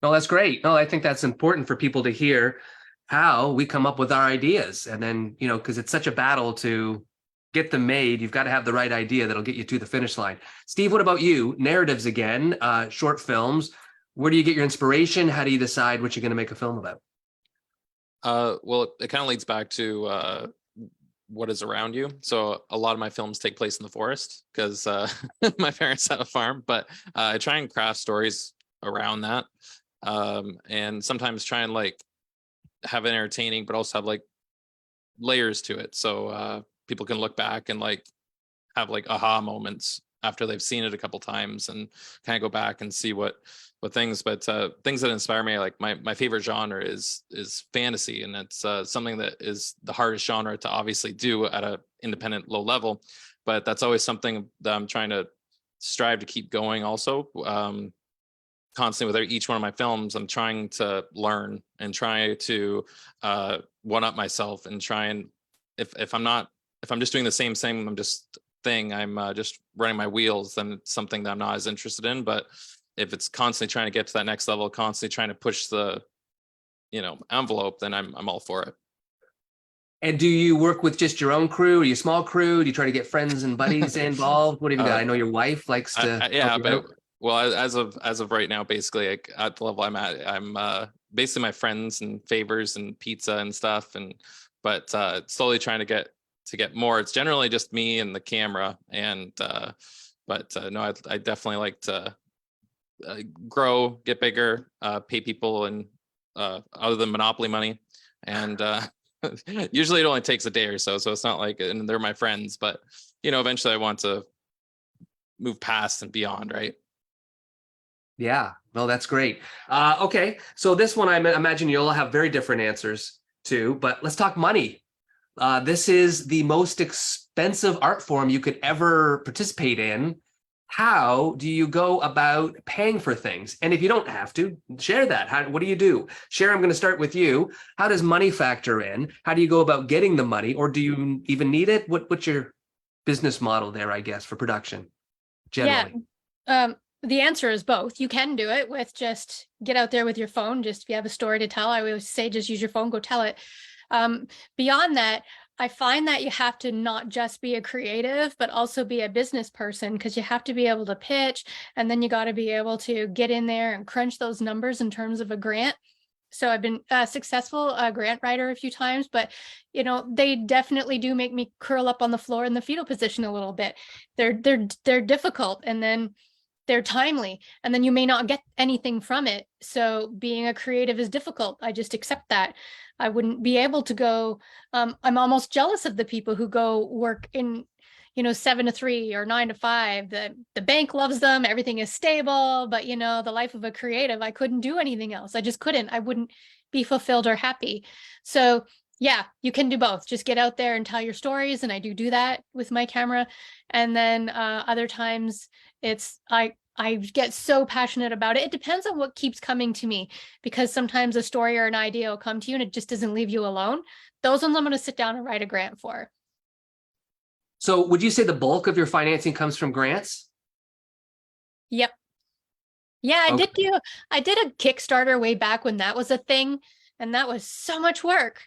No, that's great. No, I think that's important for people to hear how we come up with our ideas. And then, because it's such a battle to get them made, you've got to have the right idea that'll get you to the finish line. Steve, what about you? Narratives again, short films. Where do you get your inspiration? How do you decide what you're going to make a film about? Well, it kind of leads back to what is around you. So a lot of my films take place in the forest because my parents have a farm, but I try and craft stories around that, and sometimes try and like have it entertaining, but also have like layers to it, so people can look back and like have like aha moments after they've seen it a couple times and kind of go back and see what things. But things that inspire me, like my favorite genre is fantasy, and it's something that is the hardest genre to obviously do at a independent low level, but that's always something that I'm trying to strive to keep going also. Constantly with each one of my films, I'm trying to learn and try to one up myself, and try and if I'm just doing the same I'm just running my wheels, then it's something that I'm not as interested in. But if it's constantly trying to get to that next level, constantly trying to push the envelope, then I'm all for it. And do you work with just your own crew? Are you a small crew? Do you try to get friends and buddies involved? What have you got? I know your wife likes to. Well, as of right now, basically, like, at the level I'm at, I'm basically my friends and favors and pizza and stuff, but slowly trying to get more. It's generally just me and the camera, and but no, I definitely like to grow, get bigger, pay people, and other than Monopoly money, and usually it only takes a day or so it's not like, and they're my friends, but eventually I want to move past and beyond, right? Yeah, no, that's great. Okay, so this one I imagine you'll have very different answers to, but let's talk money. This is the most expensive art form you could ever participate in. How do you go about paying for things? And if you don't have to, share that. What do you do? Cher, I'm going to start with you. How does money factor in? How do you go about getting the money, or do you even need it? What's your business model there, I guess, for production generally? Yeah. The answer is both. You can do it with just get out there with your phone. Just if you have a story to tell, I always say, just use your phone, go tell it. Beyond that, I find that you have to not just be a creative, but also be a business person, because you have to be able to pitch, and then you got to be able to get in there and crunch those numbers in terms of a grant. So I've been a successful grant writer a few times, but they definitely do make me curl up on the floor in the fetal position a little bit. They're difficult, and then they're timely, and then you may not get anything from it. So being a creative is difficult. I just accept that. I wouldn't be able to go. I'm almost jealous of the people who go work in, 7 to 3 or 9 to 5. The bank loves them. Everything is stable, but the life of a creative, I couldn't do anything else. I just couldn't. I wouldn't be fulfilled or happy. So yeah, you can do both. Just get out there and tell your stories. And I do that with my camera. And then other times it's, I get so passionate about it. It depends on what keeps coming to me, because sometimes a story or an idea will come to you and it just doesn't leave you alone. Those ones I'm going to sit down and write a grant for. So would you say the bulk of your financing comes from grants? Yep. Yeah, Okay. I did a Kickstarter way back when that was a thing, and that was so much work.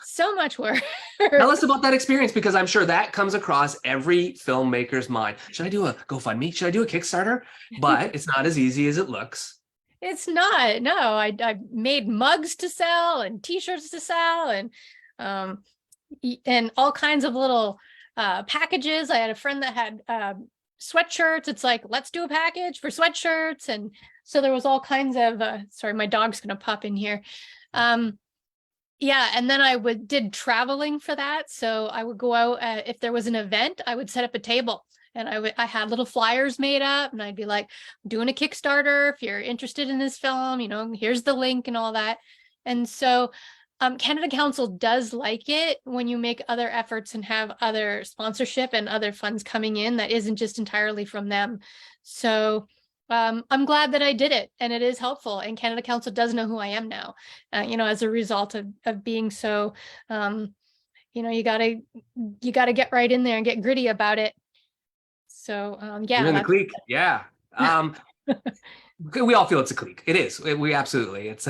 So much work. Tell us about that experience, because I'm sure that comes across every filmmaker's mind. Should I do a GoFundMe? Should I do a Kickstarter? But it's not as easy as it looks. It's not. No, I made mugs to sell and t-shirts to sell and all kinds of little packages. I had a friend that had sweatshirts. It's like, let's do a package for sweatshirts. And so there was all kinds of, sorry, my dog's going to pop in here. Yeah, and then I did traveling for that. So I would go out, if there was an event, I would set up a table, and I had little flyers made up, and I'd be like, I'm doing a Kickstarter. If you're interested in this film, here's the link and all that. And so Canada Council does like it when you make other efforts and have other sponsorship and other funds coming in that isn't just entirely from them. So I'm glad that I did it, and it is helpful. And Canada Council does know who I am now, as a result of being so, you gotta get right in there and get gritty about it. So yeah, You're in the clique. Yeah. We all feel it's a clique. It is. We absolutely. It's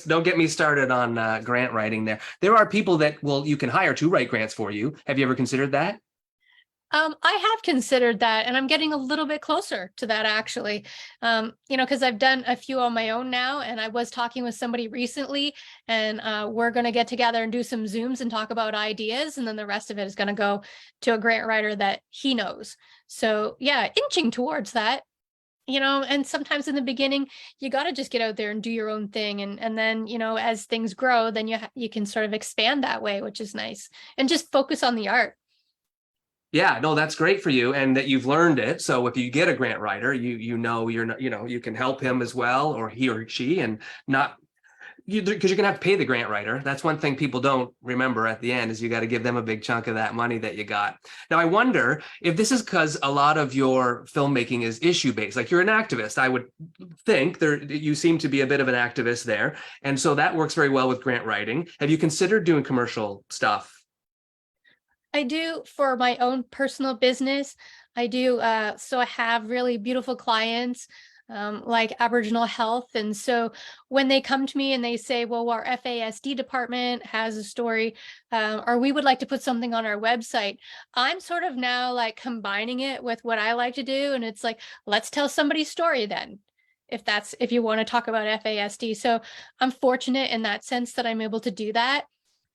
don't get me started on grant writing there. There are people that you can hire to write grants for you. Have you ever considered that? I have considered that, and I'm getting a little bit closer to that, actually, because I've done a few on my own now, and I was talking with somebody recently, and we're going to get together and do some Zooms and talk about ideas, and then the rest of it is going to go to a grant writer that he knows. So yeah, inching towards that, and sometimes in the beginning, you got to just get out there and do your own thing. And then, as things grow, then you can sort of expand that way, which is nice, and just focus on the art. Yeah, no, that's great for you, and that you've learned it. So if you get a grant writer, you're not, you can help him as well, or he or she, and not because you're gonna have to pay the grant writer. That's one thing people don't remember at the end, is you got to give them a big chunk of that money that you got. Now, I wonder if this is because a lot of your filmmaking is issue based. Like, you're an activist. I would think you seem to be a bit of an activist there, and so that works very well with grant writing. Have you considered doing commercial stuff? I do for my own personal business. I do. So I have really beautiful clients like Aboriginal Health. And so when they come to me and they say, well, our FASD department has a story, or we would like to put something on our website, I'm sort of now like combining it with what I like to do. And it's like, let's tell somebody's story then, if you want to talk about FASD. So I'm fortunate in that sense that I'm able to do that.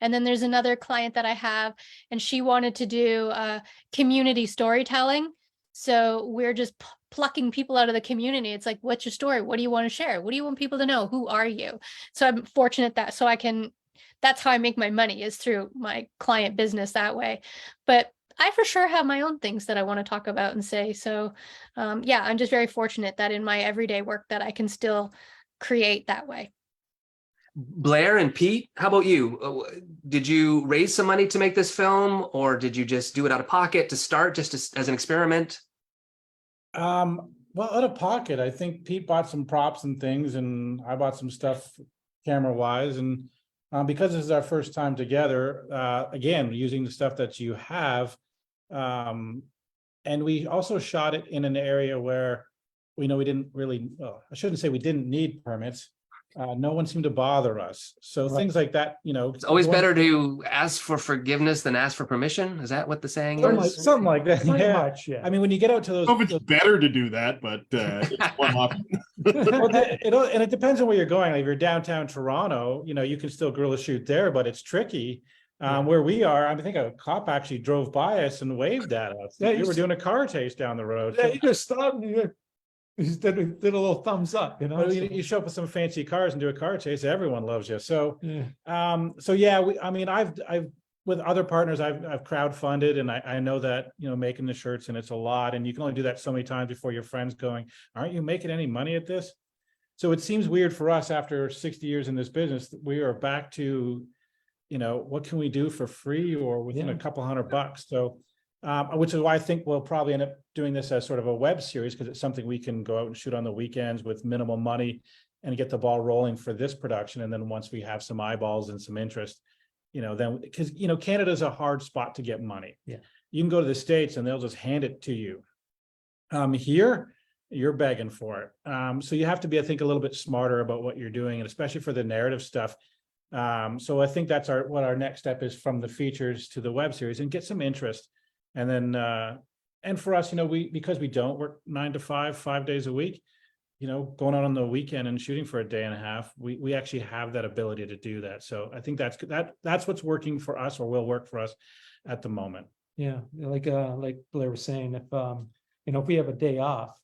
And then there's another client that I have, and she wanted to do community storytelling. So we're just plucking people out of the community. It's like, what's your story? What do you want to share? What do you want people to know? Who are you? So I'm fortunate that's how I make my money, is through my client business that way. But I for sure have my own things that I want to talk about and say. So yeah, I'm just very fortunate that in my everyday work that I can still create that way. Blair and Pete, how about you? Did you raise some money to make this film, or did you just do it out of pocket to start, just as an experiment? Well, out of pocket, I think Pete bought some props and things, and I bought some stuff camera wise. And because this is our first time together, again, using the stuff that you have. And we also shot it in an area where we didn't really, well, I shouldn't say we didn't need permits. No one seemed to bother us. So things like that, It's always better to ask for forgiveness than ask for permission. Is that what the saying is? something like that. Pretty Yeah. much, yeah. I mean, when you get out to I those, don't know if it's better to do that, but it's one option. and it depends on where you're going. Like if you're downtown Toronto, you can still guerrilla shoot there, but it's tricky. Where we are, I think a cop actually drove by us and waved at us. Yeah, We you were s- doing a car chase down the road. Yeah, So- you just stopped and you just did a little thumbs up, you know? Well, so- you show up with some fancy cars and do a car chase, everyone loves you. So, Yeah. so yeah, I mean, I've with other partners, I've crowdfunded, and I know that, you know, making the shirts, and it's a lot, and you can only do that so many times before your friends going, aren't you making any money at this? So it seems weird for us after 60 years in this business, that we are back to, you know, what can we do for free or within Yeah. a couple $100? So, which is why I think we'll probably end up doing this as sort of a web series, because it's something we can go out and shoot on the weekends with minimal money and get the ball rolling for this production. And then once we have some eyeballs and some interest, you know, then, because, you know, Canada's a hard spot to get money. Yeah. You can go to the States and they'll just hand it to you. Here, you're begging for it. So you have to be, I think, a little bit smarter about what you're doing, and especially for the narrative stuff. So I think that's what our next step is, from the features to the web series, and get some interest. And then, and for us, you know, because we don't work 9 to 5, 5 days a week, you know, going out on the weekend and shooting for a day and a half, we actually have that ability to do that. So I think that's what's working for us, or will work for us at the moment. Yeah, like Blair was saying, if you know, if we have a day off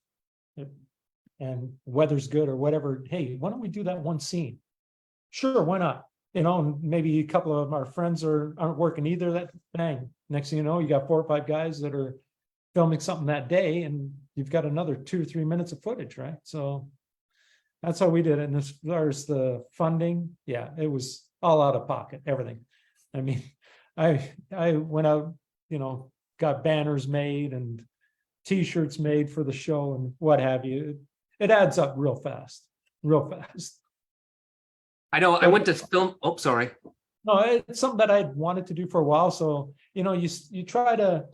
and weather's good or whatever, hey, why don't we do that one scene? Sure, why not? You know, and maybe a couple of our friends aren't working either. That bang. Next thing you know, you got 4 or 5 guys that are filming something that day, and you've got another 2 or 3 minutes of footage, right? So that's how we did it. And as far as the funding, yeah, it was all out of pocket, everything. I mean, I went out, you know, got banners made and T-shirts made for the show and what have you. It adds up real fast, real fast. I know I went to film. Oh, sorry. No, it's something that I'd wanted to do for a while. So, you know, you try to,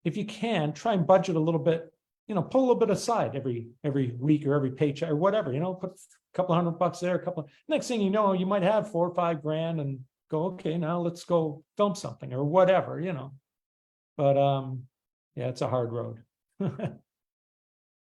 if you can, try and budget a little bit, you know, pull a little bit aside every week or every paycheck or whatever, you know, put a couple $100 there, next thing you know, you might have 4 or 5 grand and go, okay, now let's go film something or whatever, you know. But yeah, it's a hard road.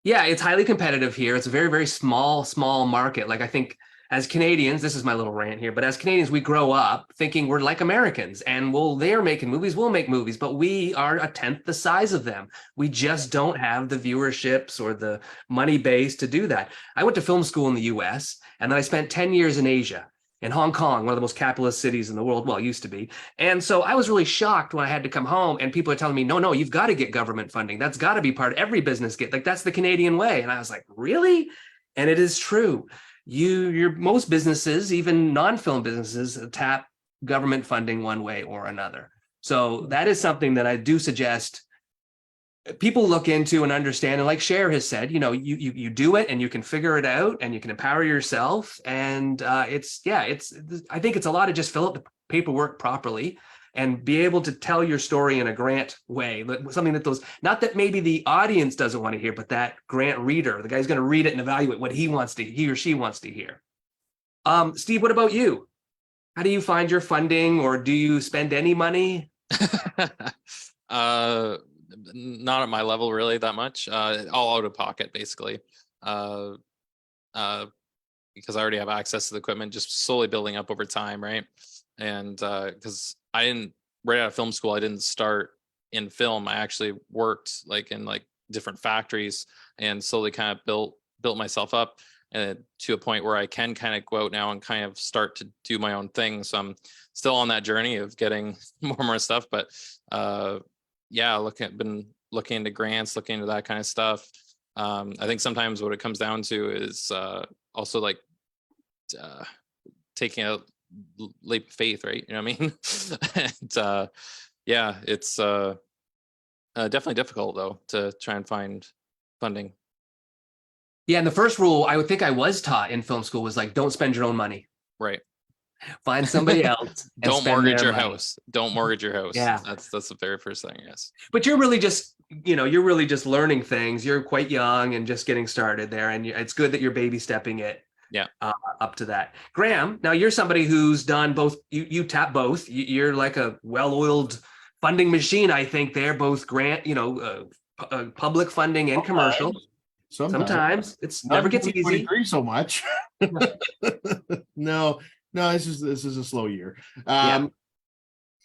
Yeah, it's highly competitive here. It's a very, very small market. Like, I think as Canadians, this is my little rant here, but as Canadians, we grow up thinking we're like Americans, and they're making movies, we'll make movies, but we are a tenth the size of them. We just don't have the viewerships or the money base to do that. I went to film school in the US, and then I spent 10 years in Asia, in Hong Kong, one of the most capitalist cities in the world. Well, it used to be. And so I was really shocked when I had to come home and people are telling me, no, you've got to get government funding. That's got to be part of every business like, that's the Canadian way. And I was like, really? And it is true. Most businesses, even non-film businesses, tap government funding one way or another. So that is something that I do suggest people look into and understand. And like Cher has said, you know, you do it and you can figure it out and you can empower yourself. And I think it's a lot of just fill out the paperwork properly and be able to tell your story in a grant way, something that not that maybe the audience doesn't want to hear, but that grant reader, the guy's going to read it and evaluate what he or she wants to hear. Steve, what about you? How do you find your funding, or do you spend any money? Not at my level really that much. All out of pocket basically. Because I already have access to the equipment, just slowly building up over time, right? And because I didn't, right out of film school, I didn't start in film. I actually worked like in like different factories and slowly kind of built myself up to a point where I can kind of go out now and kind of start to do my own thing. So I'm still on that journey of getting more and more stuff, but yeah, been looking into grants, looking into that kind of stuff. I think sometimes what it comes down to is also like taking a leap of faith, right? You know what I mean? And yeah, it's definitely difficult though to try and find funding. Yeah, and the first rule I would think I was taught in film school was like, don't spend your own money. Right. Find somebody else. And Don't spend mortgage their your money. house. Don't mortgage your house. Yeah. That's the very first thing, yes. But you're really just learning things. You're quite young and just getting started there. And it's good that you're baby stepping it up to that. Graham, now you're somebody who's done both. You tap both. You're like a well-oiled funding machine, I think, there, both grant, public funding and commercial. Sometimes it's never gets easy. Agree so much. No, this is a slow year.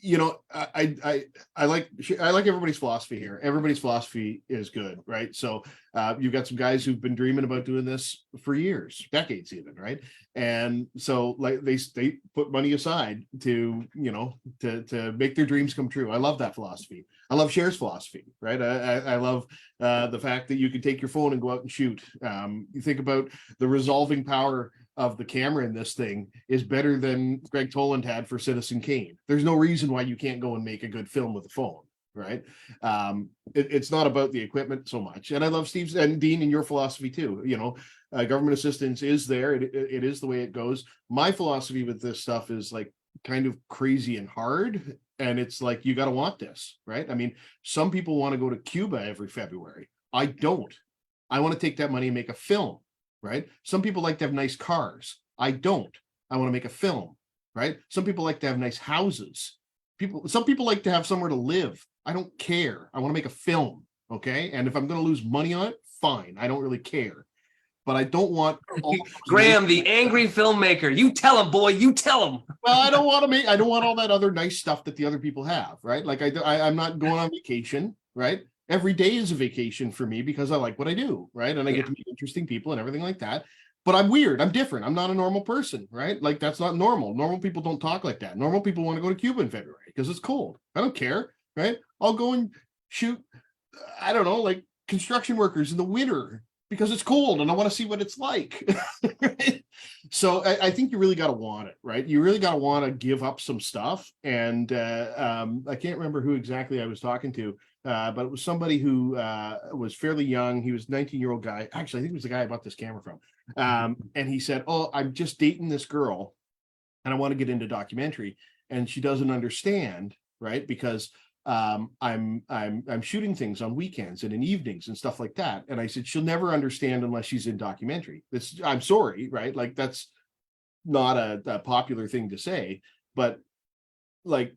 you know, I like everybody's philosophy here. Everybody's philosophy is good, right? So you've got some guys who've been dreaming about doing this for years, decades even, right? And so like they put money aside to, you know, to make their dreams come true. I love that philosophy. I love Cher's philosophy, right? I love the fact that you can take your phone and go out and shoot. You think about the resolving power of the camera in this thing is better than Greg Toland had for Citizen Kane. There's no reason why you can't go and make a good film with a phone, right? It's not about the equipment so much. And I love Steve's and Dean and your philosophy too. You know, government assistance is there. It is the way it goes. My philosophy with this stuff is like kind of crazy and hard. And it's like, you got to want this, right? I mean, some people want to go to Cuba every February. I don't. I want to take that money and make a film. Right? Some people like to have nice cars. I don't. I want to make a film, right? Some people like to have nice houses. Some people like to have somewhere to live. I don't care. I want to make a film, okay? And if I'm going to lose money on it, fine. I don't really care. But I don't want Graham, the angry filmmaker. You tell him, boy. You tell him. Well, I don't want all that other nice stuff that the other people have, right? Like I'm not going on vacation, right? Every day is a vacation for me because I like what I do, right? And I get to meet interesting people and everything like that. But I'm weird. I'm different. I'm not a normal person, right? Like that's not normal. Normal people don't talk like that. Normal people want to go to Cuba in February because it's cold. I don't care, right? I'll go and shoot, I don't know, like construction workers in the winter because it's cold and I want to see what it's like. Right? So I think you really got to want it, right? You really got to want to give up some stuff. And I can't remember who exactly I was talking to, but it was somebody who was fairly young. He was a 19-year-old guy. Actually, I think it was the guy I bought this camera from. And he said, "Oh, I'm just dating this girl and I want to get into documentary. And she doesn't understand, right? Because I'm shooting things on weekends and in evenings and stuff like that." And I said, "She'll never understand unless she's in documentary." I'm sorry, right? Like that's not a popular thing to say, but like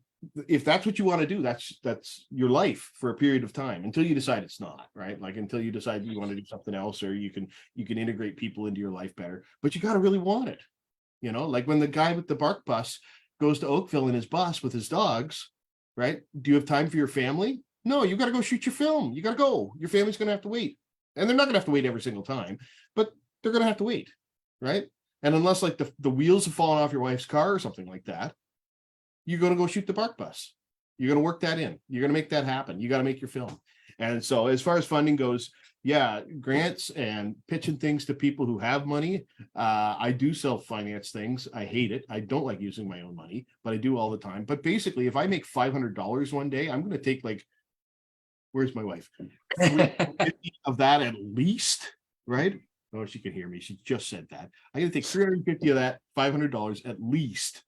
if that's what you want to do, that's your life for a period of time until you decide it's not, right? Like until you decide you want to do something else, or you can integrate people into your life better. But you got to really want it, you know. Like when the guy with the bark bus goes to Oakville in his bus with his dogs, right? Do you have time for your family? No, you got to go shoot your film. You got to go. Your family's going to have to wait, and they're not going to have to wait every single time, but they're going to have to wait, right? And unless like the wheels have fallen off your wife's car or something like that, you're going to go shoot the bark bus. You're going to work that in. You're going to make that happen. You got to make your film. And so as far as funding goes, yeah, grants and pitching things to people who have money. I do self-finance things. I hate it. I don't like using my own money, but I do all the time. But basically, if I make $500 one day, I'm going to take like, where's my wife? 350 of that at least, right? Oh, she can hear me. She just said that. I'm going to take 350 of that, $500 at least.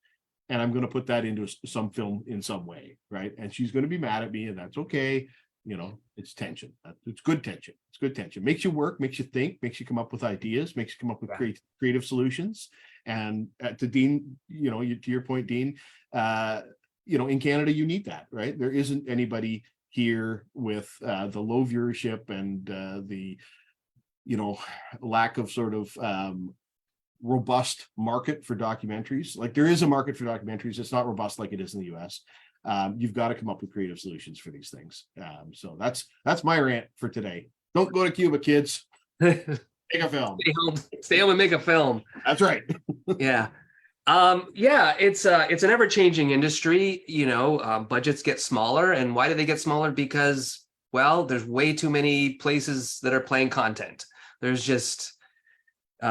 And I'm going to put that into some film in some way, right? And she's going to be mad at me, and that's okay. You know, it's tension. It's good tension. It's good tension. Makes you work, makes you think, makes you come up with ideas, makes you come up with creative solutions. And to Dean, you know, to your point, Dean, you know, in Canada, you need that, right? There isn't anybody here with the low viewership and the, you know, lack of sort of robust market for documentaries. Like there is a market for documentaries. It's not robust like it is in the US. You've got to come up with creative solutions for these things. So that's my rant for today. Don't go to Cuba, kids. Make a film. Stay home and make a film. That's right. Yeah. Yeah, it's an ever-changing industry. You know, budgets get smaller. And why do they get smaller? Because, well, there's way too many places that are playing content. There's just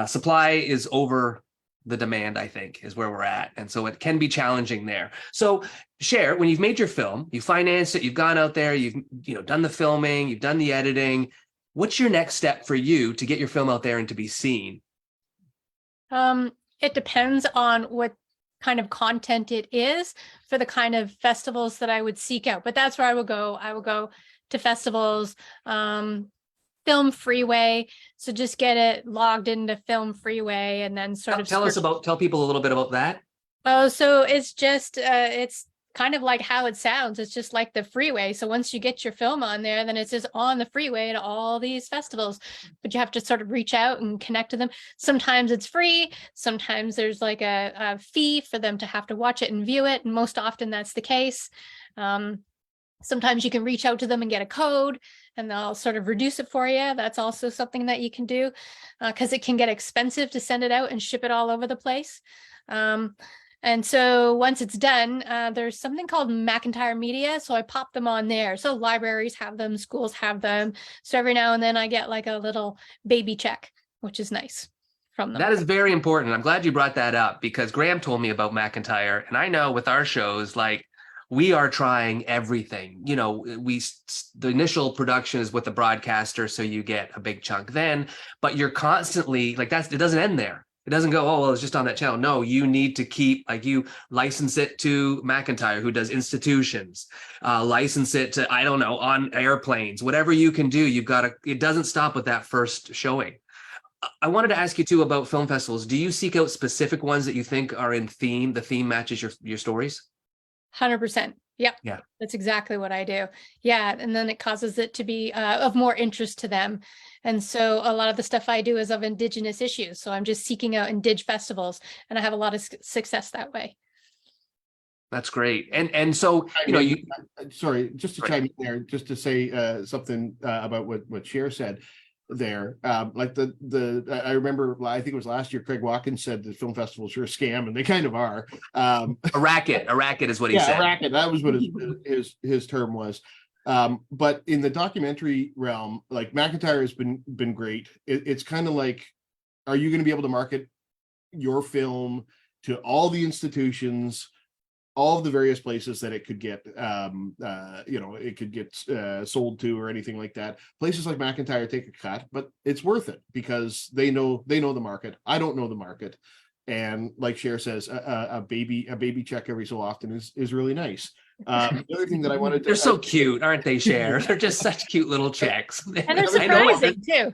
supply is over the demand, I think, is where we're at. And so it can be challenging there. So Cher, when you've made your film, you financed it, you've gone out there, you've done the filming, you've done the editing. What's your next step for you to get your film out there and to be seen? It depends on what kind of content it is for the kind of festivals that I would seek out. But that's where I will go. I will go to festivals, Film Freeway. So just get it logged into Film Freeway and then sort of tell people a little bit about that. Oh, so it's just it's kind of like how it sounds. It's just like the freeway. So once you get your film on there, then it's just on the freeway to all these festivals. But you have to sort of reach out and connect to them. Sometimes it's free. Sometimes there's like a fee for them to have to watch it and view it. And most often that's the case. Sometimes you can reach out to them and get a code and they'll sort of reduce it for you. That's also something that you can do because it can get expensive to send it out and ship it all over the place. And so once it's done, there's something called McIntyre Media. So I pop them on there. So libraries have them, schools have them. So every now and then I get like a little baby check, which is nice from them. That is very important. I'm glad you brought that up because Graham told me about McIntyre. And I know with our shows, like, we are trying everything. You know, the initial production is with the broadcaster, so you get a big chunk then, but you're constantly like, it doesn't end there. It doesn't go, oh, well, it's just on that channel. No, you need to keep, like, you license it to McIntyre, who does institutions, license it to, I don't know, on airplanes, whatever you can do, you've got to, it doesn't stop with that first showing. I wanted to ask you too about film festivals. Do you seek out specific ones that you think are in theme, the theme matches your stories? 100%. Yep. Yeah. That's exactly what I do. Yeah. And then it causes it to be of more interest to them. And so a lot of the stuff I do is of Indigenous issues. So I'm just seeking out Indig festivals and I have a lot of success that way. That's great. And so, you know, sorry, just to Right. chime in there, just to say something about what Cher said there. Like I remember, I think it was last year, Craig Watkins said that film festivals are a scam, and they kind of are. a racket is what he Yeah, said. a racket. That was what his term was. But in the documentary realm, like McIntyre has been great. It's kind of like, are you going to be able to market your film to all the institutions, all of the various places that it could get, it could get sold to or anything like that? Places like McIntyre take a cut, but it's worth it because they know the market. I don't know the market. And like Cher says, a baby check every so often is really nice. The other thing that I wanted to— They're so cute, aren't they, Cher? They're just such cute little checks. And they're I know it. surprising too.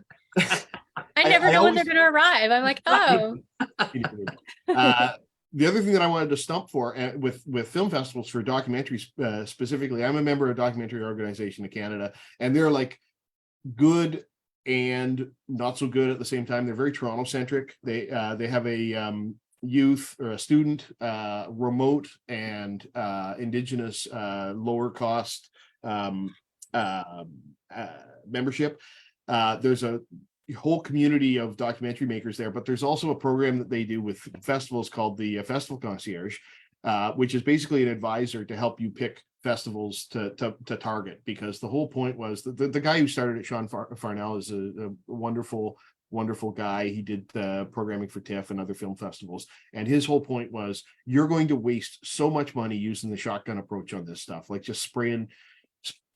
I never know when they're going to arrive. I'm like, oh. The other thing that I wanted to stump for with film festivals for documentaries specifically, I'm a member of a documentary organization in Canada, and they're like good and not so good at the same time. They're very Toronto centric. They have a youth or a student remote and Indigenous lower cost membership. There's a whole community of documentary makers there, but there's also a program that they do with festivals called the Festival Concierge, which is basically an advisor to help you pick festivals to target, because the whole point was that the guy who started it, Sean Farnell, is a wonderful guy. He did the programming for TIFF and other film festivals, and his whole point was, you're going to waste so much money using the shotgun approach on this stuff, like just spraying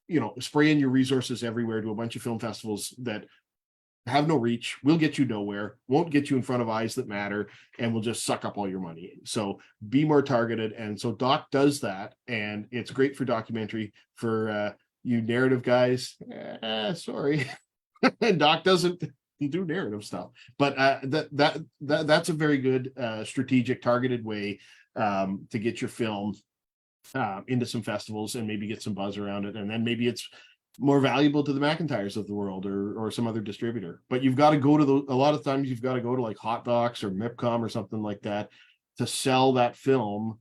your resources everywhere to a bunch of film festivals that have no reach, will get you nowhere, won't get you in front of eyes that matter, and will just suck up all your money. So be more targeted. And so Doc does that, and it's great for documentary. For you narrative guys, sorry, Doc doesn't do narrative stuff, but that's a very good strategic, targeted way to get your film into some festivals and maybe get some buzz around it, and then maybe it's more valuable to the McIntyres of the world or some other distributor. But you've got to go to a lot of times you've got to go to like Hot Docs or MIPCOM or something like that to sell that film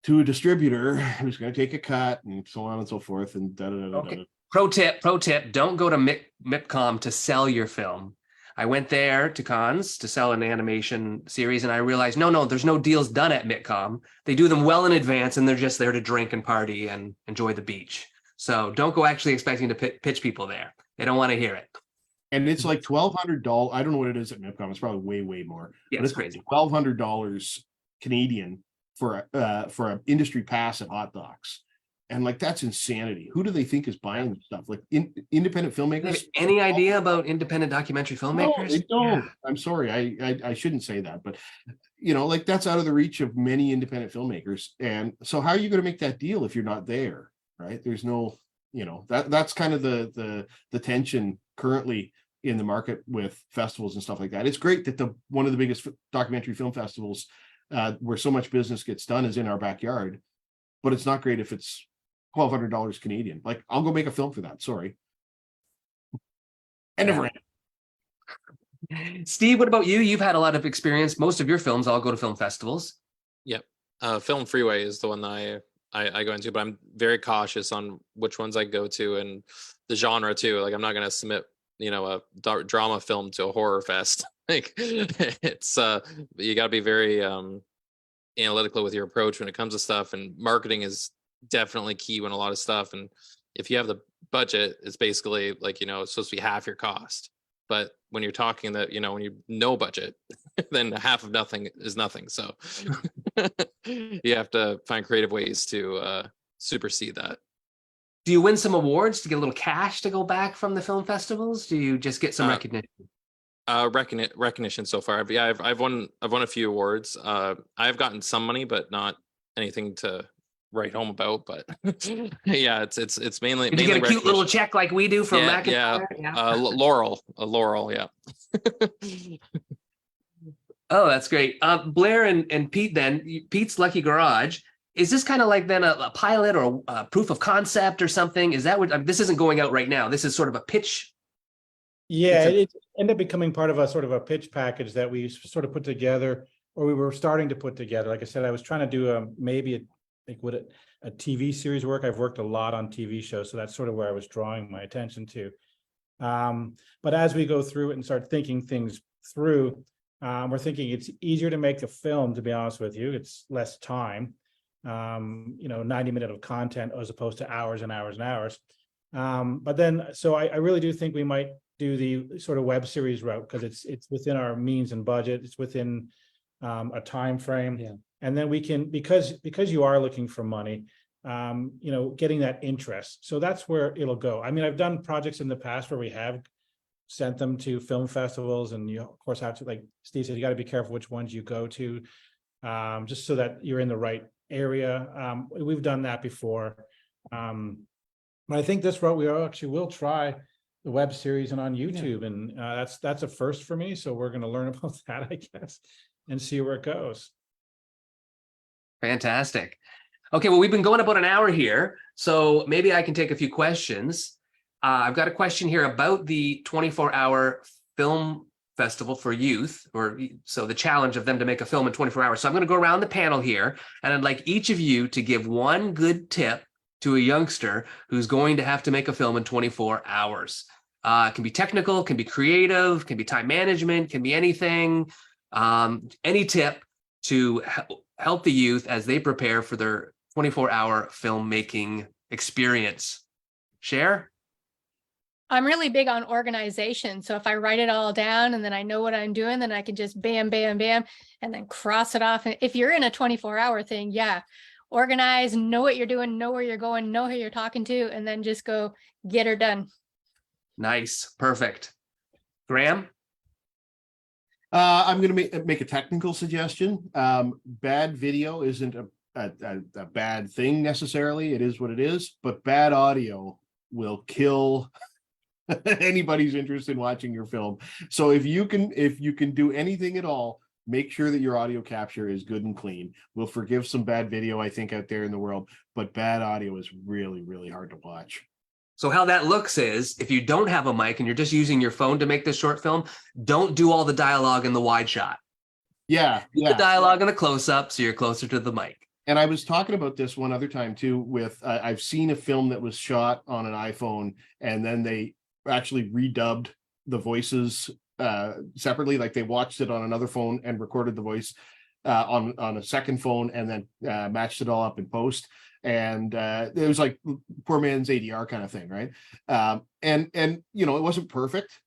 to a distributor who's going to take a cut and so on and so forth. And Okay. Pro tip, don't go to MIPCOM to sell your film. I went there to cons to sell an animation series, and I realized, no, there's no deals done at MIPCOM. They do them well in advance, and they're just there to drink and party and enjoy the beach. So don't go actually expecting to pitch people there. They don't want to hear it. And it's like $1,200. I don't know what it is at MIPCOM. It's probably way more. Yeah, it's crazy. $1,200 Canadian for an industry pass at Hot Docs. And like, that's insanity. Who do they think is buying this stuff? Like independent filmmakers? Any idea about independent documentary filmmakers? No, they don't. Yeah. I'm sorry. I shouldn't say that, but like, that's out of the reach of many independent filmmakers. And so how are you going to make that deal if you're not there? Right? There's no, that's kind of the tension currently in the market with festivals and stuff like that. It's great that one of the biggest documentary film festivals where so much business gets done is in our backyard. but it's not great if it's $1,200 Canadian. Like, I'll go make a film for that. Sorry. And never. Steve, what about you? You've had a lot of experience. Most of your films all go to film festivals. Yep. Film Freeway is the one that I go into, but I'm very cautious on which ones I go to and the genre too. Like, I'm not going to submit, a drama film to a horror fest. Like, it's you got to be very analytical with your approach when it comes to stuff, and marketing is definitely key when a lot of stuff. And if you have the budget, it's basically like, it's supposed to be half your cost. But when you're talking that, when you no budget, then half of nothing is nothing. So you have to find creative ways to supersede that. Do you win some awards to get a little cash to go back from the film festivals? Do you just get some recognition? Recognition so far. I've won a few awards. I've gotten some money, but not anything to write home about. But yeah, it's mainly. Did you get a cute little check like we do from McIntyre? Yeah. Laurel. Yeah. Oh, that's great. Blair and Pete. Then Pete's Lucky Garage. Is this kind of like then a pilot or a proof of concept or something? Is that what this isn't going out right now? This is sort of a pitch. Yeah, it ended up becoming part of a sort of a pitch package that we sort of put together, or we were starting to put together. Like I said, I was trying to do a TV series work. I've worked a lot on TV shows, so that's sort of where I was drawing my attention to. But as we go through it and start thinking things through, we're thinking it's easier to make a film, to be honest with you. It's less time, 90 minutes of content as opposed to hours and hours and hours. But then, so I really do think we might do the sort of web series route, because it's within our means and budget. It's within a time frame. Yeah. And then we can, because you are looking for money, getting that interest. So that's where it'll go. I mean, I've done projects in the past where we have sent them to film festivals, and you of course have to, like Steve said, you got to be careful which ones you go to, just so that you're in the right area. We've done that before. But I think this route we actually will try the web series and on YouTube, and that's a first for me. So we're going to learn about that, I guess, and see where it goes. Fantastic. Okay, well, we've been going about an hour here, so maybe I can take a few questions. I've got a question here about the 24-hour film festival for youth, so the challenge of them to make a film in 24 hours. So I'm going to go around the panel here, and I'd like each of you to give one good tip to a youngster who's going to have to make a film in 24 hours. It can be technical, can be creative, can be time management, can be anything. Any tip to help the youth as they prepare for their 24-hour filmmaking experience. Share? I'm really big on organization. So if I write it all down and then I know what I'm doing, then I can just bam, bam, bam, and then cross it off. And if you're in a 24-hour thing, organize, know what you're doing, know where you're going, know who you're talking to, and then just go get her done. Nice. Perfect. Graham? I'm going to make a technical suggestion. Bad video isn't a bad thing necessarily. It is what it is, but bad audio will kill anybody's interest in watching your film. So if you can do anything at all, make sure that your audio capture is good and clean. We'll forgive some bad video, I think, out there in the world, but bad audio is really, really hard to watch. So how that looks is, if you don't have a mic and you're just using your phone to make this short film, don't do all the dialogue in the wide shot. Yeah. The dialogue in the close-up so you're closer to the mic. And I was talking about this one other time too with, I've seen a film that was shot on an iPhone, and then they actually redubbed the voices separately. Like, they watched it on another phone and recorded the voice on a second phone, and then matched it all up in post. And it was like poor man's ADR kind of thing, right? And it wasn't perfect,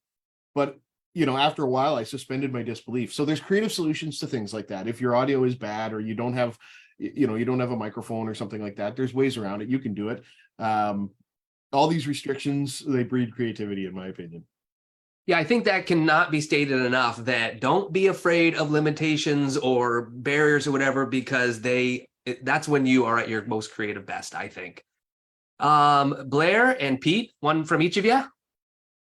but after a while I suspended my disbelief. So there's creative solutions to things like that. If your audio is bad, or you don't have a microphone or something like that, there's ways around it. You can do it. All these restrictions, they breed creativity, in my opinion. Yeah, I think that cannot be stated enough, that don't be afraid of limitations or barriers or whatever, because that's when you are at your most creative best, I think. Blair and Pete, one from each of you.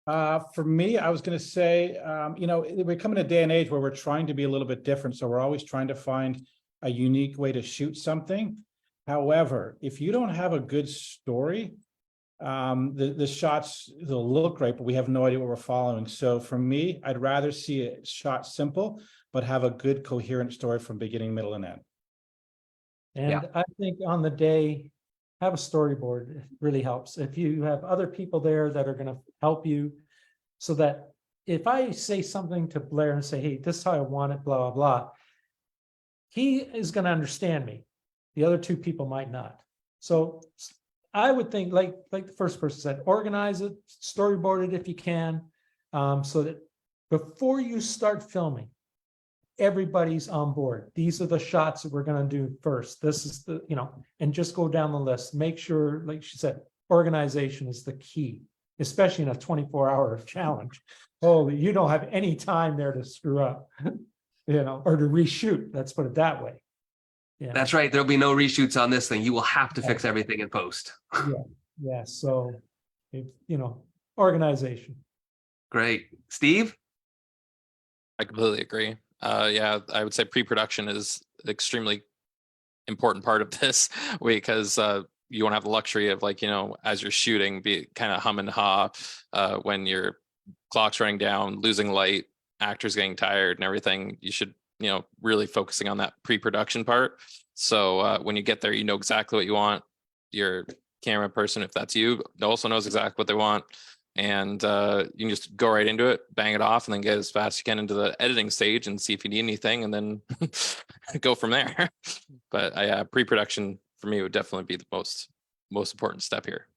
For me, I was going to say, we're coming to a day and age where we're trying to be a little bit different. So we're always trying to find a unique way to shoot something. However, if you don't have a good story, the shots, they'll look great, but we have no idea what we're following. So for me, I'd rather see it shot simple, but have a good coherent story from beginning, middle, and end. And Yeah. I think on the day, have a storyboard. It really helps. If you have other people there that are going to help you, so that if I say something to Blair and say, hey, this is how I want it, blah, blah, blah, he is going to understand me. The other two people might not. So I would think, like the first person said, organize it, storyboard it if you can, so that before you start filming, everybody's on board. These are the shots that we're going to do first. This is the, and just go down the list. Make sure, like she said, organization is the key, especially in a 24-hour challenge. Oh, you don't have any time there to screw up, or to reshoot. Let's put it that way. Yeah. That's right. There'll be no reshoots on this thing. You will have to fix everything in post. Yeah. So, organization. Great. Steve? I completely agree. Yeah, I would say pre-production is an extremely important part of this because you won't have the luxury of as you're shooting, be kind of hum and ha when your clock's running down, losing light, actors getting tired and everything. You should, really focusing on that pre-production part. So when you get there, you know exactly what you want. Your camera person, if that's you, also knows exactly what they want. And you can just go right into it, bang it off, and then get as fast as you can into the editing stage and see if you need anything, and then go from there. But pre-production for me would definitely be the most important step here.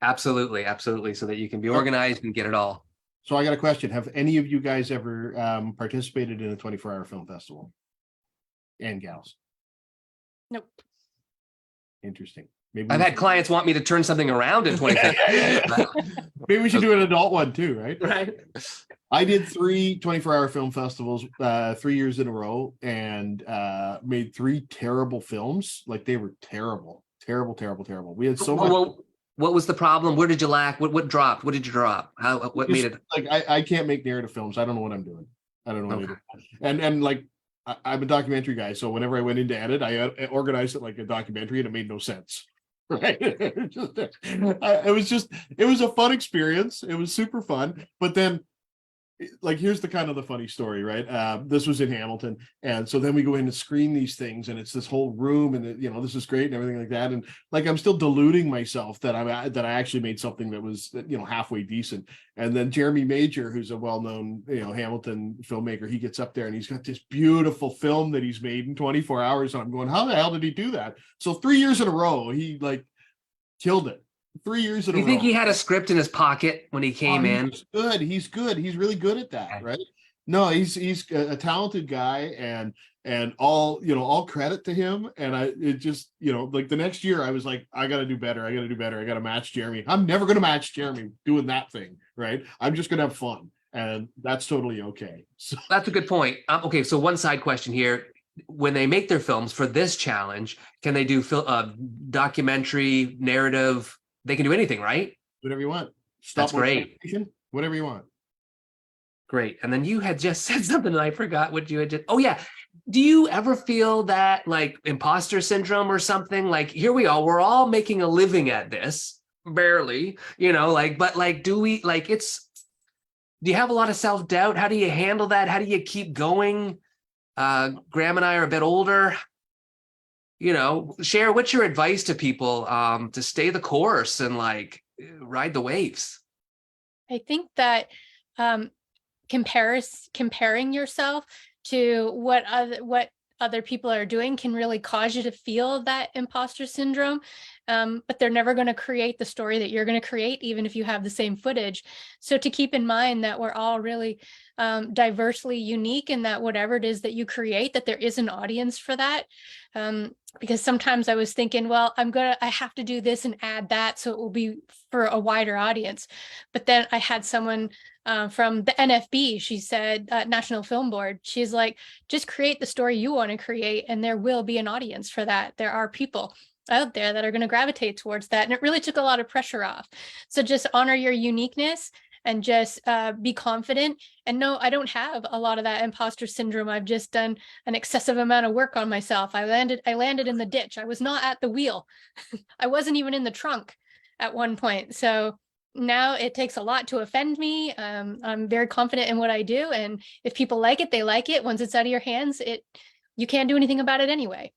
Absolutely. So that you can be organized and get it all. So I got a question. Have any of you guys ever participated in a 24-hour film festival? And gals? Nope. Interesting. Maybe I've had clients want me to turn something around in 2015. Maybe we should do an adult one too, right? Right. I did 3 24-hour film festivals 3 years in a row and made 3 terrible films. Like they were terrible. We had so much. What was the problem? Where did you lack? What dropped? What did you drop? What made it? Like I can't make narrative films. I don't know what I'm doing. I don't know what I'm doing. And like I'm a documentary guy, so whenever I went into edit, I organized it like a documentary, and it made no sense. Right? It was a fun experience. It was super fun, but then. Like here's the kind of the funny story, right? This was in Hamilton, and so then we go in to screen these things, and it's this whole room, and this is great and everything like that, and like I'm still deluding myself that I actually made something that was halfway decent. And then Jeremy Major, who's a well-known Hamilton filmmaker, he gets up there and he's got this beautiful film that he's made in 24 hours, and I'm going, how the hell did he do that? So 3 years in a row, he like killed it. 3 years in a row. You think he had a script in his pocket when he came in? He's good. He's really good at that, right? No, he's a talented guy, and all credit to him. And it just like the next year I was like, I got to do better. I got to match Jeremy. I'm never going to match Jeremy doing that thing, right? I'm just going to have fun, and that's totally okay. So That's a good point. Okay, so one side question here. When they make their films for this challenge, can they do documentary, narrative? They can do anything, right? whatever you want. That's great. Whatever you want. Great. And then you had just said something and I forgot what you had just. Oh yeah. Do you ever feel that like imposter syndrome or something? Like here we are, we're all making a living at this, barely, but like, do you have a lot of self-doubt? How do you handle that? How do you keep going? Graham and I are a bit older. Share what's your advice to people to stay the course and like ride the waves? I think that comparing yourself to what other people are doing can really cause you to feel that imposter syndrome. But they're never going to create the story that you're going to create, even if you have the same footage. So to keep in mind that we're all really diversely unique, and that whatever it is that you create, that there is an audience for that. Because sometimes I was thinking, well, I have to do this and add that, so it will be for a wider audience. But then I had someone from the NFB, she said, National Film Board, she's like, just create the story you want to create, and there will be an audience for that. There are people out there that are going to gravitate towards that. And it really took a lot of pressure off. So just honor your uniqueness and just be confident. And no, I don't have a lot of that imposter syndrome. I've just done an excessive amount of work on myself. I landed in the ditch. I was not at the wheel. I wasn't even in the trunk at one point. So now it takes a lot to offend me. I'm very confident in what I do. And if people like it, they like it. Once it's out of your hands, you can't do anything about it anyway.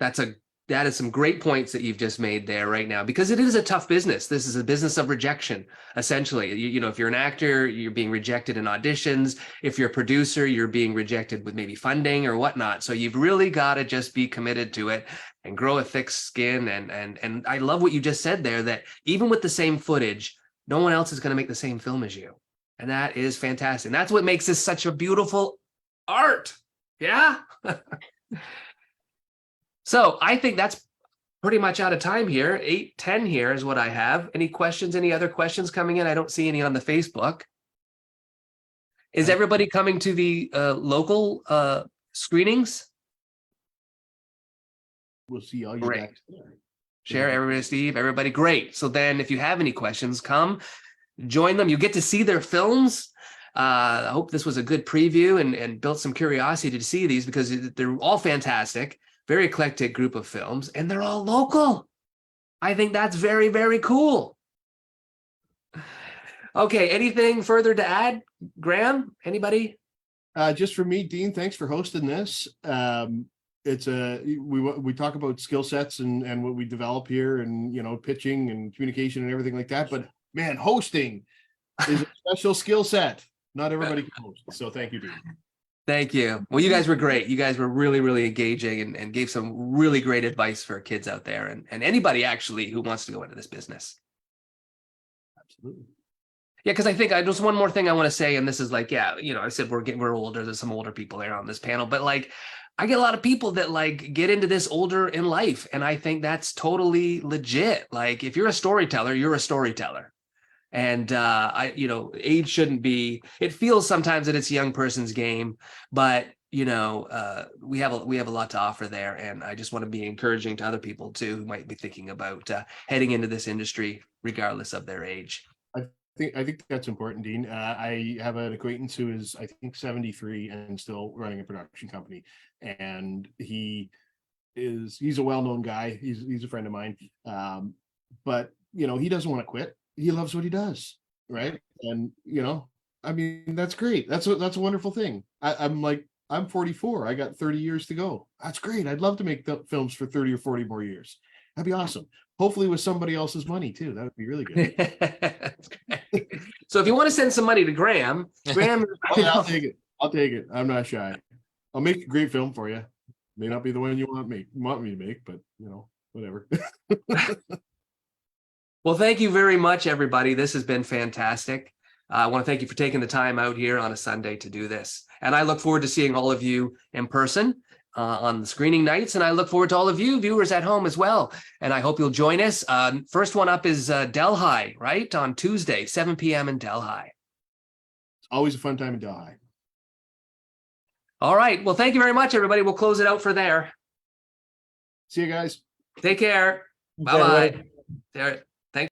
That is some great points that you've just made there right now, because it is a tough business. This is a business of rejection, essentially. You know, if you're an actor, you're being rejected in auditions. If you're a producer, you're being rejected with maybe funding or whatnot. So you've really got to just be committed to it and grow a thick skin. And I love what you just said there, that even with the same footage, no one else is going to make the same film as you. And that is fantastic. And that's what makes this such a beautiful art. Yeah. So I think that's pretty much out of time here. 8:10 here is what I have. Any questions? Any other questions coming in? I don't see any on the Facebook. Is everybody coming to the local screenings? We'll see all you Great. back there. Share, everybody, Steve, everybody. Great. So then if you have any questions, come join them. You get to see their films. I hope this was a good preview and built some curiosity to see these, because they're all fantastic. Very eclectic group of films, and they're all local. I think that's very, very cool. Okay, anything further to add, Graham? Anybody? Just for me, Dean, thanks for hosting this. We talk about skill sets and what we develop here, and pitching and communication and everything like that. But man, hosting is a special skill set. Not everybody can host. So thank you, Dean. Thank you. Well, you guys were great. You guys were really, really engaging and gave some really great advice for kids out there and anybody actually who wants to go into this business. Absolutely. Yeah, because I think just one more thing I want to say, and this is like, I said we're older. There's some older people there on this panel, but like, I get a lot of people that like get into this older in life, and I think that's totally legit. Like, if you're a storyteller, you're a storyteller. And age shouldn't be, it feels sometimes that it's a young person's game, but we have a lot to offer there. And I just want to be encouraging to other people too, who might be thinking about heading into this industry, regardless of their age. I think that's important, Dean. I have an acquaintance who is, I think, 73 and still running a production company. And he's a well-known guy. He's a friend of mine. But he doesn't want to quit. He loves what he does, right? And I mean, that's great. That's a wonderful thing. I'm 44. I got 30 years to go. That's great. I'd love to make films for 30 or 40 more years. That'd be awesome. Hopefully with somebody else's money too. That would be really good. So if you want to send some money to Graham, I'll take it. I'm not shy. I'll make a great film for you. May not be the one you want me to make, but whatever. Well, thank you very much, everybody. This has been fantastic. I want to thank you for taking the time out here on a Sunday to do this. And I look forward to seeing all of you in person on the screening nights. And I look forward to all of you viewers at home as well. And I hope you'll join us. First one up is Delhi, right? On Tuesday, 7 p.m. in Delhi. It's always a fun time in Delhi. All right. Well, thank you very much, everybody. We'll close it out for there. See you guys. Take care. Thanks, everybody. Bye-bye.